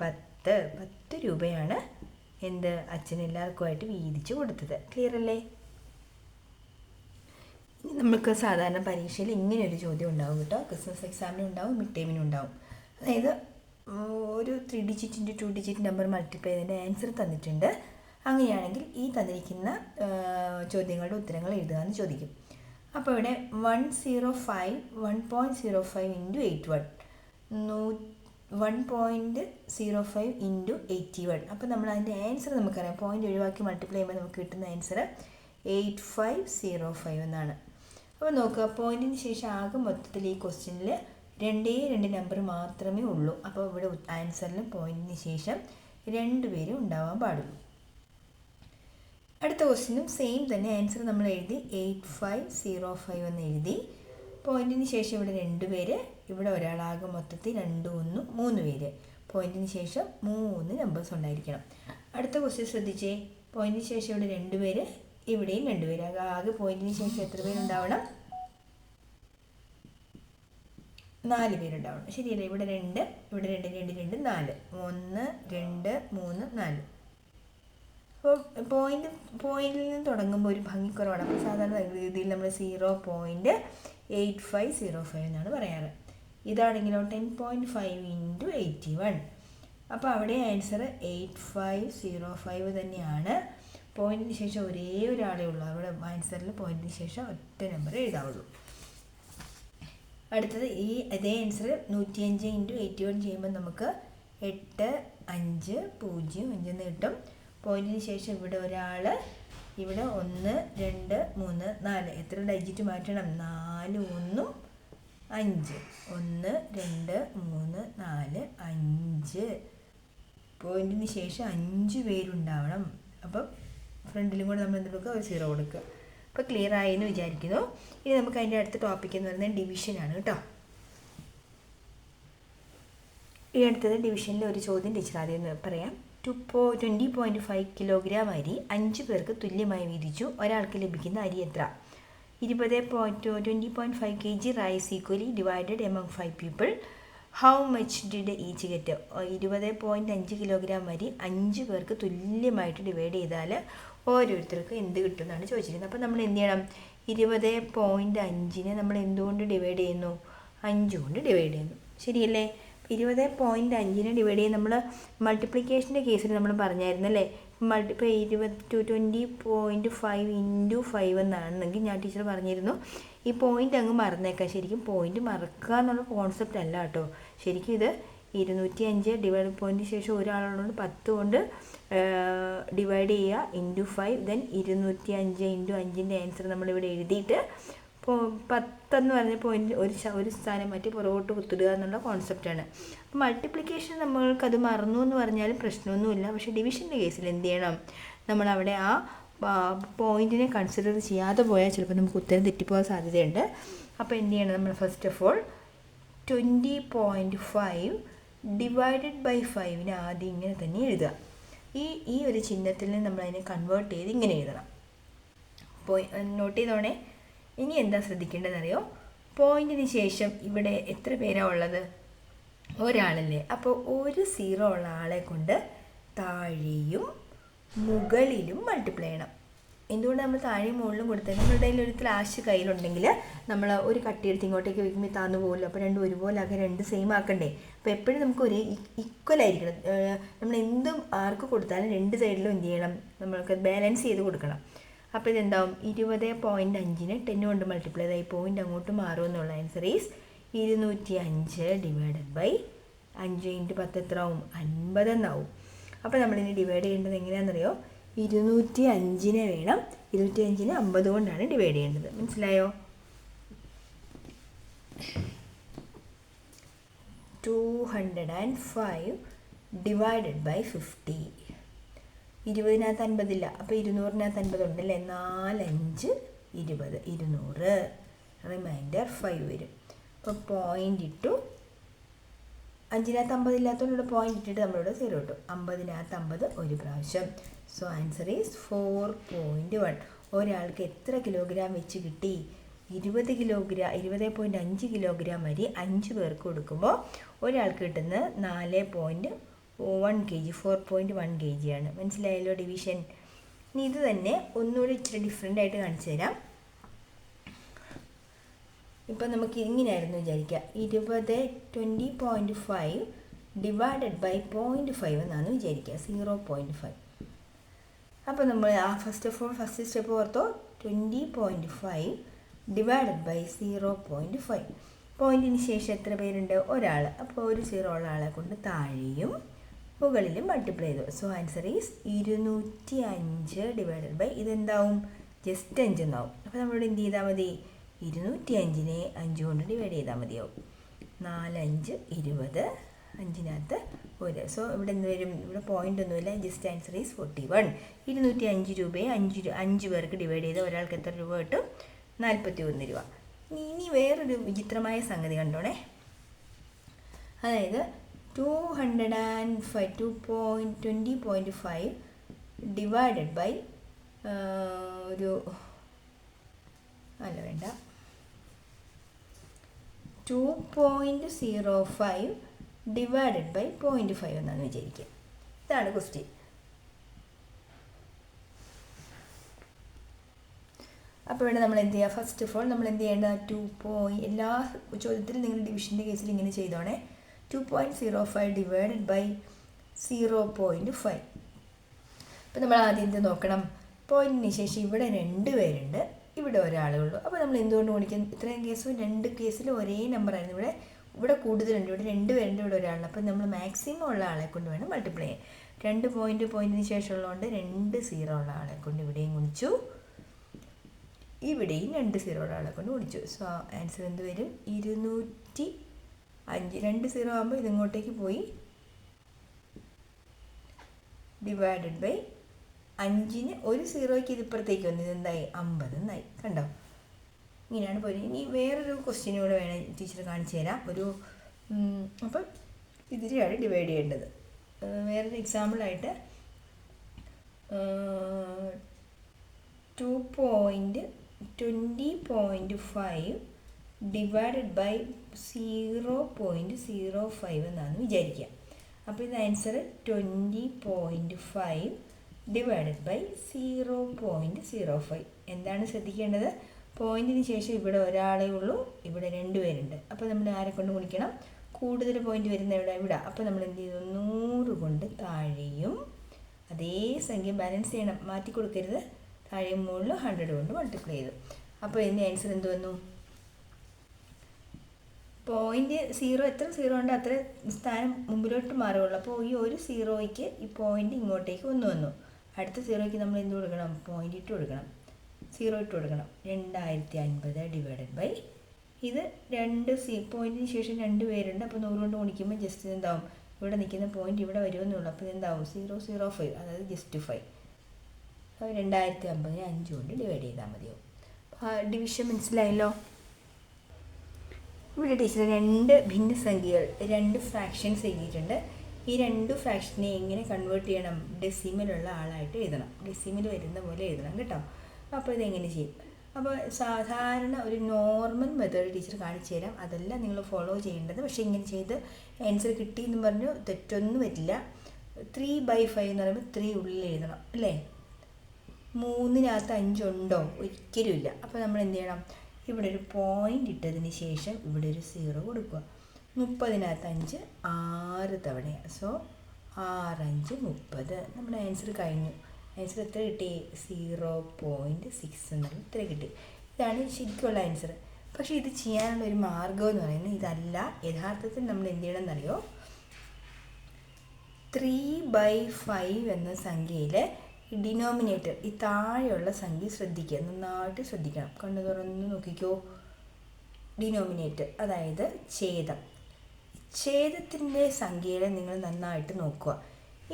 10 രൂപയാണ് എന്ത് അച്ഛൻ എല്ലാവർക്കുമായിട്ട് വീതിച്ച് കൊടുത്തത്. ക്ലിയർ അല്ലേ? നമുക്ക് സാധാരണ പരീക്ഷയിൽ ഇങ്ങനെയൊരു ചോദ്യം ഉണ്ടാവും കേട്ടോ. ക്രിസ്മസ് എക്സാമിനും ഉണ്ടാവും, മിഡ് ടൈമിനും ഉണ്ടാവും. അതായത് ഒരു 3 ഡിജിറ്റ് × 2 ഡിജിറ്റ് നമ്പർ മൾട്ടിപ്ലൈ ചെയ്തതിൻ്റെ ആൻസർ തന്നിട്ടുണ്ട്. അങ്ങനെയാണെങ്കിൽ ഈ തന്നിരിക്കുന്ന ചോദ്യങ്ങളുടെ ഉത്തരങ്ങൾ എഴുതുക എന്ന് ചോദിക്കും. അപ്പോൾ ഇവിടെ 1.05 × 81, 1.05 × 81. അപ്പോൾ നമ്മൾ അതിൻ്റെ ആൻസർ നമുക്കറിയാം. പോയിന്റ് ഒഴിവാക്കി മൾട്ടിപ്ലൈ ചെയ്യുമ്പോൾ നമുക്ക് കിട്ടുന്ന ആൻസർ 8505 എന്നാണ്. അപ്പോൾ നോക്കുക, പോയിന്റിന് ശേഷം ആകെ മൊത്തത്തിൽ ഈ ക്വസ്റ്റ്യനിൽ 2 നമ്പർ മാത്രമേ ഉള്ളൂ. അപ്പോൾ ഇവിടെ ആൻസറിൽ പോയിന്റിന് ശേഷം 2 പേരും ഉണ്ടാവാൻ പാടുള്ളൂ. അടുത്ത ക്വസ്റ്റ്യനും സെയിം തന്നെ ആൻസർ നമ്മൾ എഴുതി 8505 എന്ന് എഴുതി. പോയിന്റിന് ശേഷം ഇവിടെ 2 പേര്, ഇവിടെ ഒരാളാകെ മൊത്തത്തിൽ 2, 1, 3 പേര്. പോയിന്റിന് ശേഷം 3 നമ്പേഴ്സ് ഉണ്ടായിരിക്കണം. അടുത്ത ക്വസ്റ്റ്യൻ ശ്രദ്ധിച്ചേ. പോയിന്റിന് ശേഷം ഇവിടെ 2 പേര്, ഇവിടെയും 2 പേര്. ആകെ പോയിന്റിന് ശേഷം എത്ര പേരുണ്ടാവണം? 4 പേരുണ്ടാവണം. ശരിയല്ലേ? ഇവിടെ 2, ഇവിടെ 2, 2, 2, 4. 1, 2, 3, 4. അപ്പോൾ പോയിന്റിൽ നിന്ന് തുടങ്ങുമ്പോൾ ഒരു ഭംഗിക്കുറവാണ്. അപ്പോൾ സാധാരണ രീതിയിൽ നമ്മൾ 0.8505 എന്നാണ് പറയാറ്. ഇതാണെങ്കിലോ 10.5 × 81. അപ്പോൾ അവിടെ ആൻസർ 8505 തന്നെയാണ്. പോയിന്റിന് ശേഷം ഒരേ ഒരാളേ ഉള്ളൂ. അവിടെ ആൻസറിൽ പോയിന്റിന് ശേഷം ഒറ്റ നമ്പർ എഴുതാവുള്ളൂ. അടുത്തത് അതേ ആൻസർ 105 × 81 ചെയ്യുമ്പോൾ നമുക്ക് 8505 എന്ന് കിട്ടും. പോയിന്റിന് ശേഷം ഇവിടെ ഒരാൾ, ഇവിടെ 1, 2, 3, 4. എത്ര ഡിജിറ്റ് മാറ്റണം? 4, 1, 5. 1, 2, 3, 4, 5. പോയിന്റിന് ശേഷം 5 പേരുണ്ടാവണം. അപ്പം ഫ്രണ്ടിലും കൂടെ നമ്മൾ എന്തെടുക്കുക? ഒരു 0 കൊടുക്കുക. അപ്പോൾ ക്ലിയർ ആയെന്ന് വിചാരിക്കുന്നു. ഇനി നമുക്ക് അതിൻ്റെ അടുത്ത ടോപ്പിക് എന്ന് പറയുന്നത് ഡിവിഷനാണ് കേട്ടോ. ഈ അടുത്തത് ഡിവിഷനിലെ ഒരു ചോദ്യം ടീച്ചർ ആദ്യം പറയാം. 20.5 കിലോഗ്രാം അരി 5 പേർക്ക് തുല്യമായി വീതിച്ചു. ഒരാൾക്ക് ലഭിക്കുന്ന അരി എത്ര? 20.5 kg rice equally divided among 5 people. How much did each get? 20.5 kilogram അരി 5 പേർക്ക് തുല്യമായിട്ട് ഡിവൈഡ് ചെയ്താൽ ഓരോരുത്തർക്ക് എന്ത് കിട്ടും എന്നാണ് ചോദിച്ചിരിക്കുന്നത്. അപ്പോൾ നമ്മൾ എന്ത് ചെയ്യണം? 20.5 നമ്മൾ എന്തുകൊണ്ട് ഡിവൈഡ് ചെയ്യുന്നു? 5 കൊണ്ട് ഡിവൈഡ് ചെയ്യുന്നു. ശരിയല്ലേ? 20.5 ഡിവൈഡ് ചെയ്ത് നമ്മൾ മൾട്ടിപ്ലിക്കേഷൻ്റെ കേസിൽ നമ്മൾ പറഞ്ഞായിരുന്നല്ലേ. ഇപ്പോൾ 20.5 × 5 എന്നാണെങ്കിൽ ഞാൻ ടീച്ചർ പറഞ്ഞിരുന്നു ഈ പോയിൻ്റ് അങ്ങ് മറന്നേക്കാം. ശരിക്കും പോയിൻ്റ് മറക്കുക എന്നുള്ള കോൺസെപ്റ്റ് അല്ല കേട്ടോ. ശരിക്കും ഇത് 205 ഡിവൈഡ് പോയിൻറ്റിന് ശേഷം ഒരാളുള്ളതുകൊണ്ട് 10 കൊണ്ട് ഡിവൈഡ് ചെയ്യുക × 5. ദെൻ 205 × 5ൻ്റെ ആൻസർ നമ്മളിവിടെ എഴുതിയിട്ട് 10 എന്ന് പറഞ്ഞ പോയിന്റ് ഒരു സ്ഥാനം മാറ്റി പുറകോട്ട് കുത്തിടുക എന്നുള്ള കോൺസെപ്റ്റാണ്. അപ്പോൾ മൾട്ടിപ്ലിക്കേഷൻ നമ്മൾക്കത് മറന്നു എന്ന് പറഞ്ഞാലും പ്രശ്നമൊന്നുമില്ല. പക്ഷേ ഡിവിഷൻ്റെ കേസിൽ എന്ത് ചെയ്യണം? നമ്മളവിടെ ആ പോയിന്റിനെ കൺസിഡർ ചെയ്യാതെ പോയാൽ ചിലപ്പോൾ നമുക്ക് ഉത്തരം തെറ്റിപ്പോകാൻ സാധ്യതയുണ്ട്. അപ്പോൾ എന്ത് ചെയ്യണം? നമ്മൾ first of all 20.5 divided by 5 ആദ്യം ഇങ്ങനെ തന്നെ എഴുതുക. ഈ ഒരു ചിഹ്നത്തിൽ നിന്ന് നമ്മളതിനെ കൺവേർട്ട് ചെയ്ത് ഇങ്ങനെ എഴുതണം. നോട്ട് ചെയ്തോണേ. ഇനി എന്താ ശ്രദ്ധിക്കേണ്ടതെന്നറിയോ? പോയിന്റിന് ശേഷം ഇവിടെ എത്ര പേരാണ് ഉള്ളത്? ഒരാളല്ലേ. അപ്പോൾ ഒരു 0 ഉള്ള ആളെ കൊണ്ട് താഴെയും മുകളിലും മൾട്ടിപ്ലൈ ചെയ്യണം. എന്തുകൊണ്ട് നമ്മൾ താഴെയും മുകളിലും കൊടുത്തത്? നമ്മുടെ ഇടയിൽ ഒരു ക്ലാഷ് കയ്യിലുണ്ടെങ്കിൽ നമ്മൾ ഒരു കട്ടിയെടുത്ത് ഇങ്ങോട്ടേക്ക് വയ്ക്കുമ്പോൾ താന്നു പോകുമല്ലോ. അപ്പോൾ രണ്ടും ഒരുപോലെ ആക്കി രണ്ട് സെയിം ആക്കണ്ടേ? അപ്പോൾ എപ്പോഴും നമുക്ക് ഒരു ഈക്വൽ ആയിരിക്കണം. നമ്മൾ എന്തും ആർക്ക് കൊടുത്താലും രണ്ട് സൈഡിലും എന്ത് ചെയ്യണം? നമ്മൾക്ക് ബാലൻസ് ചെയ്ത് കൊടുക്കണം. അപ്പോൾ ഇതെന്താവും? 20.5-നെ 10 കൊണ്ട് മൾട്ടിപ്ലൈ ചെയ്താൽ ഈ പോയിൻ്റ് അങ്ങോട്ട് മാറും എന്നുള്ള ആൻസർ ഈസ് 205 ഡിവൈഡഡ് ബൈ 5 × 10 എത്ര ആവും? 50 എന്നാവും. അപ്പോൾ നമ്മളിനി ഡിവൈഡ് ചെയ്യേണ്ടത് എങ്ങനെയാണെന്നറിയോ? 205-നെ വേണം 205-നെ 50 കൊണ്ടാണ് ഡിവൈഡ് ചെയ്യേണ്ടത്. മനസ്സിലായോ? 205 ഡിവൈഡഡ് ബൈ 50. 20-നകത്ത് 50 ഇല്ല, അപ്പോൾ 200-നകത്ത് 50 ഉണ്ടല്ലേ? 4 5 20, 200. റിമൈൻഡർ 5 വരും. അപ്പോൾ പോയിൻ്റ് ഇട്ടു. 5-നകത്ത് 50 ഇല്ലാത്തതുകൊണ്ട് ഇവിടെ പോയിൻ്റ് ഇട്ടിട്ട് നമ്മളിവിടെ 0 ഇട്ടു. 50-നകത്ത് 50 ഒരു പ്രാവശ്യം. So answer is 4.1. ഒരാൾക്ക് എത്ര കിലോഗ്രാം വെച്ച് കിട്ടി? 20 കിലോഗ്രാം. 20.5 കിലോഗ്രാം അരി 5 പേർക്ക് കൊടുക്കുമ്പോൾ ഒരാൾക്ക് കിട്ടുന്നത് 4.1 kg, 4.1 kg ആണ്. മനസ്സിലായല്ലോ ഡിവിഷൻ? ഇനി ഇത് തന്നെ ഒന്നുകൂടി ഇച്ചിരി ഡിഫറെൻ്റ് ആയിട്ട് കാണിച്ചു തരാം. ഇപ്പം നമുക്ക് ഇങ്ങനെയായിരുന്നു വിചാരിക്കുക. 20 ഡിവൈഡഡ് ബൈ 0.5 എന്നാണ് വിചാരിക്കുക, 0.5. അപ്പോൾ നമ്മൾ ഫസ്റ്റ് സ്റ്റെപ്പ് ഓർത്തോ. 20.5 ഡിവൈഡഡ് ബൈ 0.5. പോയിൻറ്റിന് ശേഷം എത്ര പേരുണ്ട്? ഒരാൾ. അപ്പോൾ ഒരു 0 ഉള്ള ആളെ കൊണ്ട് താഴെയും മുകളിലും മൾട്ടിപ്ലൈ ചെയ്തു. So answer is 205 divided by ഇതെന്താവും? ജസ്റ്റ് 5 എന്നാവും. അപ്പോൾ നമ്മളിവിടെ എന്ത് ചെയ്താൽ മതി? 205-നെ 5 കൊണ്ട് ഡിവൈഡ് ചെയ്താൽ മതിയാവും. 4 5 20, 5-നകത്ത് 1. സോ ഇവിടെ എന്ത് വരും? ഇവിടെ പോയിൻ്റ് ഒന്നുമില്ല, ജസ്റ്റ് ആൻസർ ഈസ് 41. 205 രൂപയെ 5 പേർക്ക് ഡിവൈഡ് ചെയ്ത് ഒരാൾക്ക് എത്ര രൂപ കിട്ടും? 41 രൂപ. ഇനി വേറൊരു വിചിത്രമായ സംഗതി കണ്ടോണേ. അതായത് 20.5 ഡിവൈഡഡ് ബൈ ഒരു അല്ല വേണ്ട 2.05 ഡിവൈഡഡ് ബൈ 0.5 എന്നാണ് വിചാരിക്കുക. ഇതാണ് ക്വസ്റ്റ്യൻ. അപ്പോൾ ഇവിടെ നമ്മൾ എന്ത് ചെയ്യുക? ഫസ്റ്റ് ഓഫ് ഓൾ നമ്മൾ എന്ത് ചെയ്യേണ്ടത്? എല്ലാ ചോദ്യത്തിലും നിങ്ങൾ ഡിവിഷൻ്റെ കേസിൽ ഇങ്ങനെ ചെയ്തോണേ. 2.05 ഡിവൈഡഡ് ബൈ 0.5. അപ്പോൾ നമ്മൾ ആദ്യം എന്ത് നോക്കണം? പോയിൻറ്റിന് ശേഷം ഇവിടെ 2 പേരുണ്ട്, ഇവിടെ ഒരാളേ ഉള്ളൂ. അപ്പോൾ നമ്മൾ എന്തുകൊണ്ട് ഗുണിക്കും? ഇത്രയും കേസും 2 കേസിലും ഒരേ നമ്പറായിരുന്നു. ഇവിടെ കൂടുതലുണ്ട്, ഇവിടെ 2 പേരുണ്ട്, ഇവിടെ ഒരാളുണ്ട്. അപ്പോൾ നമ്മൾ മാക്സിമം ഉള്ള ആളെ കൊണ്ട് വേണം മൾട്ടിപ്ലൈ ചെയ്യാൻ. 2 പോയിൻറ്റിന് ശേഷം ഉള്ളതുകൊണ്ട് 2 0 ഉള്ള ആളെ കൊണ്ട് ഇവിടെയും ഗുണിച്ചു, ഇവിടെയും 2 0 ഉള്ള ആളെ കൊണ്ട് ഗുണിച്ചു. സോ ആൻസർ എന്ത് വരും? 205. 2 0 ആകുമ്പോൾ ഇതിങ്ങോട്ടേക്ക് പോയി ഡിവൈഡഡ് ബൈ 5-ന് ഒരു 0ക്ക് ഇതിപ്പുറത്തേക്ക് വന്നു. ഇതെന്തായി? 50 എന്നായി. കണ്ടോ? ഇങ്ങനെയാണ് പോയത്. ഇനി വേറൊരു ക്വസ്റ്റ്യൻ കൂടെ വേണം ടീച്ചർ കാണിച്ചു തരാം. അപ്പം ഇതിനെയാണ് ഡിവൈഡ് ചെയ്യേണ്ടത്. വേറൊരു എക്സാമ്പിളായിട്ട് 20.5 ഡിവൈഡഡ് ബൈ 0.05 എന്നാണ് വിചാരിക്കുക. അപ്പോൾ ഇത് ആൻസർ 20.5 ഡിവൈഡഡ് ബൈ 0.05. എന്താണ് ശ്രദ്ധിക്കേണ്ടത്? പോയിൻറ്റിന് ശേഷം ഇവിടെ ഒരാളേ ഉള്ളൂ, ഇവിടെ 2 പേരുണ്ട്. അപ്പോൾ നമ്മൾ ആരെ കൊണ്ട് ഗുണിക്കണം? കൂടുതൽ പോയിൻ്റ് വരുന്ന ഇവിടെ. അപ്പോൾ നമ്മൾ എന്ത് ചെയ്തു? 100 കൊണ്ട് താഴെയും അതേ സംഖ്യ ബാലൻസ് ചെയ്യണം, മാറ്റി കൊടുക്കരുത്. താഴെയും മുകളിലും 100 കൊണ്ട് മൾട്ടിപ്ലൈ ചെയ്തു. അപ്പോൾ ഇതിൻ്റെ ആൻസർ എന്ത് വന്നു? പോയിൻ്റ് 0 എത്ര 0 ഉണ്ട് അത്ര സ്ഥാനം മുമ്പിലോട്ട് മാറുകയുള്ളൂ. അപ്പോൾ ഈ ഒരു 0ക്ക് ഈ പോയിൻ്റ് ഇങ്ങോട്ടേക്ക് വന്നു. അടുത്ത 0ക്ക് നമ്മൾ എന്ത് കൊടുക്കണം? പോയിൻ്റ് ഇട്ട് കൊടുക്കണം, 0 ഇട്ട് കൊടുക്കണം. 2050 ഡിവൈഡഡ് ബൈ ഇത് 2 പോയിൻറ്റിന് ശേഷം 2 പേരുണ്ട്. അപ്പോൾ 100 കൊണ്ട് ഗുണിക്കുമ്പോൾ ജസ്റ്റ് എന്താവും? ഇവിടെ നിൽക്കുന്ന പോയിൻ്റ് ഇവിടെ വരുമെന്നുള്ളൂ. അപ്പോൾ ഇതെന്താവും? 005, അതായത് ജസ്റ്റ് 5. 2050-നെ 5 കൊണ്ട് ഡിവൈഡ് ചെയ്താൽ മതിയോ? ഡിവിഷൻ മനസ്സിലായല്ലോ? ഇവിടെ ടീച്ചർ 2 ഭിന്നസംഖ്യകൾ, 2 ഫ്രാക്ഷൻസ് എഴുതിയിട്ടുണ്ട്. ഈ 2 ഫ്രാക്ഷനെ എങ്ങനെ കൺവേർട്ട് ചെയ്യണം? ഡെസിമലുള്ള ആളായിട്ട് എഴുതണം, ഡെസിമൽ വരുന്ന പോലെ എഴുതണം കേട്ടോ. അപ്പോൾ ഇതെങ്ങനെ ചെയ്യും? അപ്പോൾ സാധാരണ ഒരു നോർമൽ മെത്തേഡ് ടീച്ചർ കാണിച്ചു തരാം, അതല്ല നിങ്ങൾ ഫോളോ ചെയ്യേണ്ടത്. പക്ഷേ ഇങ്ങനെ ചെയ്ത് ആൻസർ കിട്ടിയെന്ന് പറഞ്ഞു തെറ്റൊന്നും വരില്ല. 3/5 എന്ന് പറയുമ്പോൾ 3 ഉള്ളിൽ എഴുതണം അല്ലേ? 3-നകത്ത് 5 ഉണ്ടോ? ഒരിക്കലും ഇല്ല. അപ്പോൾ നമ്മൾ എന്ത് ചെയ്യണം? ഇവിടെ ഒരു പോയിൻ്റ് ഇട്ടതിന് ശേഷം ഇവിടെ ഒരു 0 കൊടുക്കുക. 30-നകത്ത് 5 6 തവണയാണ്. സോ 6 5 30. നമ്മുടെ ആൻസർ കഴിഞ്ഞു. ആൻസർ എത്ര കിട്ടി? 0.6 എന്നുള്ള ഇത്ര കിട്ടി. ഇതാണ് ശരിക്കുള്ള ആൻസർ. പക്ഷേ ഇത് ചെയ്യാനുള്ള ഒരു മാർഗ്ഗം എന്ന് പറയുന്നത് ഇതല്ല. യഥാർത്ഥത്തിൽ നമ്മൾ എന്ത് ചെയ്യണം എന്നറിയോ? 3/5 എന്ന സംഖ്യയിൽ ഡിനോമിനേറ്റർ ഈ താഴെയുള്ള സംഖ്യ ശ്രദ്ധിക്കുക, നന്നായിട്ട് ശ്രദ്ധിക്കണം. കണ്ണു തുറന്ന് നോക്കിക്കോ. ഡിനോമിനേറ്റർ അതായത് ഛേദത്തിൻ്റെ സംഖ്യയെ നിങ്ങൾ നന്നായിട്ട് നോക്കുക.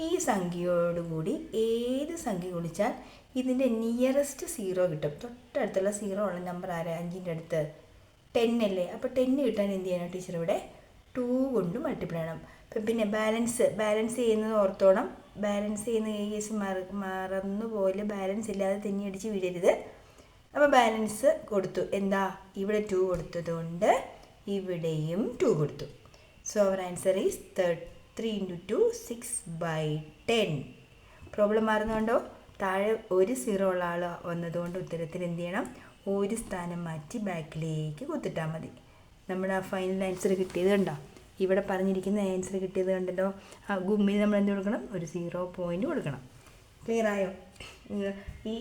ഈ സംഖ്യയോടുകൂടി ഏത് സംഖ്യ ഗുണിച്ചാൽ ഇതിൻ്റെ നിയറസ്റ്റ് 0 കിട്ടും. തൊട്ടടുത്തുള്ള 0 ഉള്ള നമ്പർ ആരാ? 5ൻ്റെ അടുത്ത് 10 അല്ലേ? അപ്പോൾ 10 കിട്ടാൻ എന്ത് ചെയ്യണം ടീച്ചർ? ഇവിടെ 2 കൊണ്ട് മൾട്ടിപ്ലൈ ചെയ്യണം. പിന്നെ ബാലൻസ് ചെയ്യുന്നത് ഓർത്തോണം. ബാലൻസ് ചെയ്യുന്ന കേസ് മറന്നു പോലെ, ബാലൻസ് ഇല്ലാതെ തെന്നിയടിച്ച് വീഴരുത്. അപ്പോൾ ബാലൻസ് കൊടുത്തു. എന്താ? ഇവിടെ 2 കൊടുത്തതുകൊണ്ട് ഇവിടെയും 2 കൊടുത്തു. So our answer is 3 × 2 6/10. Problem മാറുന്നുണ്ടോ? താഴെ ഒരു 0 ഉള്ള ആൾ വന്നതുകൊണ്ട് ഉത്തരത്തിൽ എന്ത് ചെയ്യണം? ഒരു സ്ഥാനം മാറ്റി ബാക്കിലേക്ക് കുത്തിട്ടാൽ മതി. നമ്മുടെ ആ ഫൈനൽ ആൻസർ കിട്ടിയത് കണ്ടോ? ഇവിടെ പറഞ്ഞിരിക്കുന്ന ആൻസർ കിട്ടിയത് കണ്ടല്ലോ. ആ ഗുമ്മിൽ നമ്മൾ എന്ത് കൊടുക്കണം? ഒരു 0 പോയിൻ്റ് കൊടുക്കണം. ക്ലിയർ ആയോ? ഈ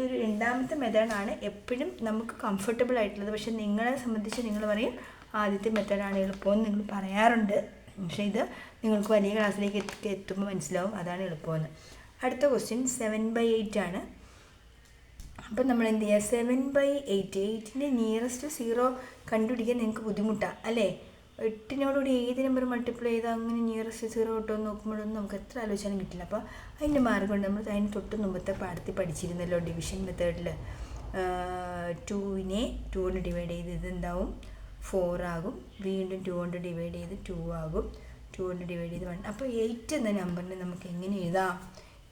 ഒരു രണ്ടാമത്തെ മെത്തേഡാണ് എപ്പോഴും നമുക്ക് കംഫർട്ടബിൾ ആയിട്ടുള്ളത്. പക്ഷെ നിങ്ങളെ സംബന്ധിച്ച് നിങ്ങൾ പറയും ആദ്യത്തെ മെത്തേഡാണ് എളുപ്പമെന്ന് നിങ്ങൾ പറയാറുണ്ട്. പക്ഷേ ഇത് നിങ്ങൾക്ക് വലിയ ക്ലാസ്സിലേക്ക് എത്തുമ്പോൾ മനസ്സിലാവും അതാണ് എളുപ്പമെന്ന്. അടുത്ത ക്വസ്റ്റ്യൻ 7/8 ആണ്. അപ്പം നമ്മൾ എന്ത് ചെയ്യുക? 7/8. 8ൻ്റെ നിയറസ്റ്റ് 0 കണ്ടുപിടിക്കാൻ നിങ്ങൾക്ക് ബുദ്ധിമുട്ടാണ് അല്ലേ? 8നോടുകൂടി ഏത് നമ്പർ മൾട്ടിപ്ലൈ ചെയ്താൽ അങ്ങനെ നിയറസ്റ്റ് 0 കിട്ടുമെന്ന് നോക്കുമ്പോഴൊന്നും നമുക്ക് എത്ര ആലോചിച്ചാലും കിട്ടില്ല. അപ്പോൾ അതിൻ്റെ മാർഗ്ഗമുണ്ട്. നമ്മൾ അതിന് തൊട്ട് മുമ്പത്തെ പാഠത്തിൽ പഠിച്ചിരുന്നല്ലോ ഡിവിഷൻ മെത്തേഡിൽ. 2നെ 2 കൊണ്ട് ഡിവൈഡ് ചെയ്ത് ഇതെന്താവും? 4 ആകും. വീണ്ടും 2 കൊണ്ട് ഡിവൈഡ് ചെയ്ത് 2 ആകും. 2 കൊണ്ട് ഡിവൈഡ് ചെയ്ത് 1. അപ്പോൾ 8 എന്ന നമ്പറിനെ നമുക്ക് എങ്ങനെ എഴുതാം?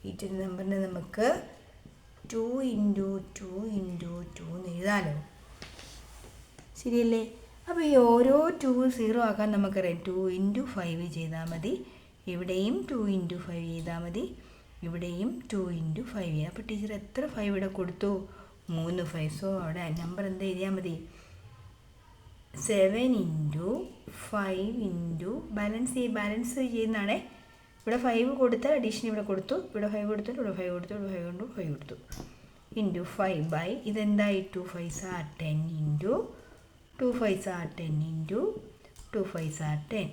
8 എന്ന നമ്പറിനെ നമുക്ക് 2 × 2 × 2 എന്ന് എഴുതാമല്ലോ. ശരിയല്ലേ? അപ്പോൾ ഈ ഓരോ 2 0 ആക്കാൻ നമുക്കറിയാം. 2 × 5 ചെയ്താൽ മതി. ഇവിടെയും 2 × 5 ചെയ്താൽ മതി. ഇവിടെയും 2 × 5 ചെയ്യാം. അപ്പോൾ ടീച്ചർ എത്ര 5 ഇവിടെ കൊടുത്തു? 3 5. സോ അവിടെ നമ്പർ എന്താ എഴുതിയാൽ മതി? 7 × 5 ബാലൻസ് ചെയ്യുന്നതാണേ. ഇവിടെ 5 കൊടുത്താൽ അഡീഷൻ ഇവിടെ കൊടുത്തു. ഇവിടെ 5 കൊടുത്തു. ഇവിടെ 5 കൊടുത്തു. ഇവിടെ 5 കൊണ്ട് 5 കൊടുത്തു. × 5 ഇതെന്തായി? 2 5s are 10 × 2 5s are 10 × 2 5s are 10.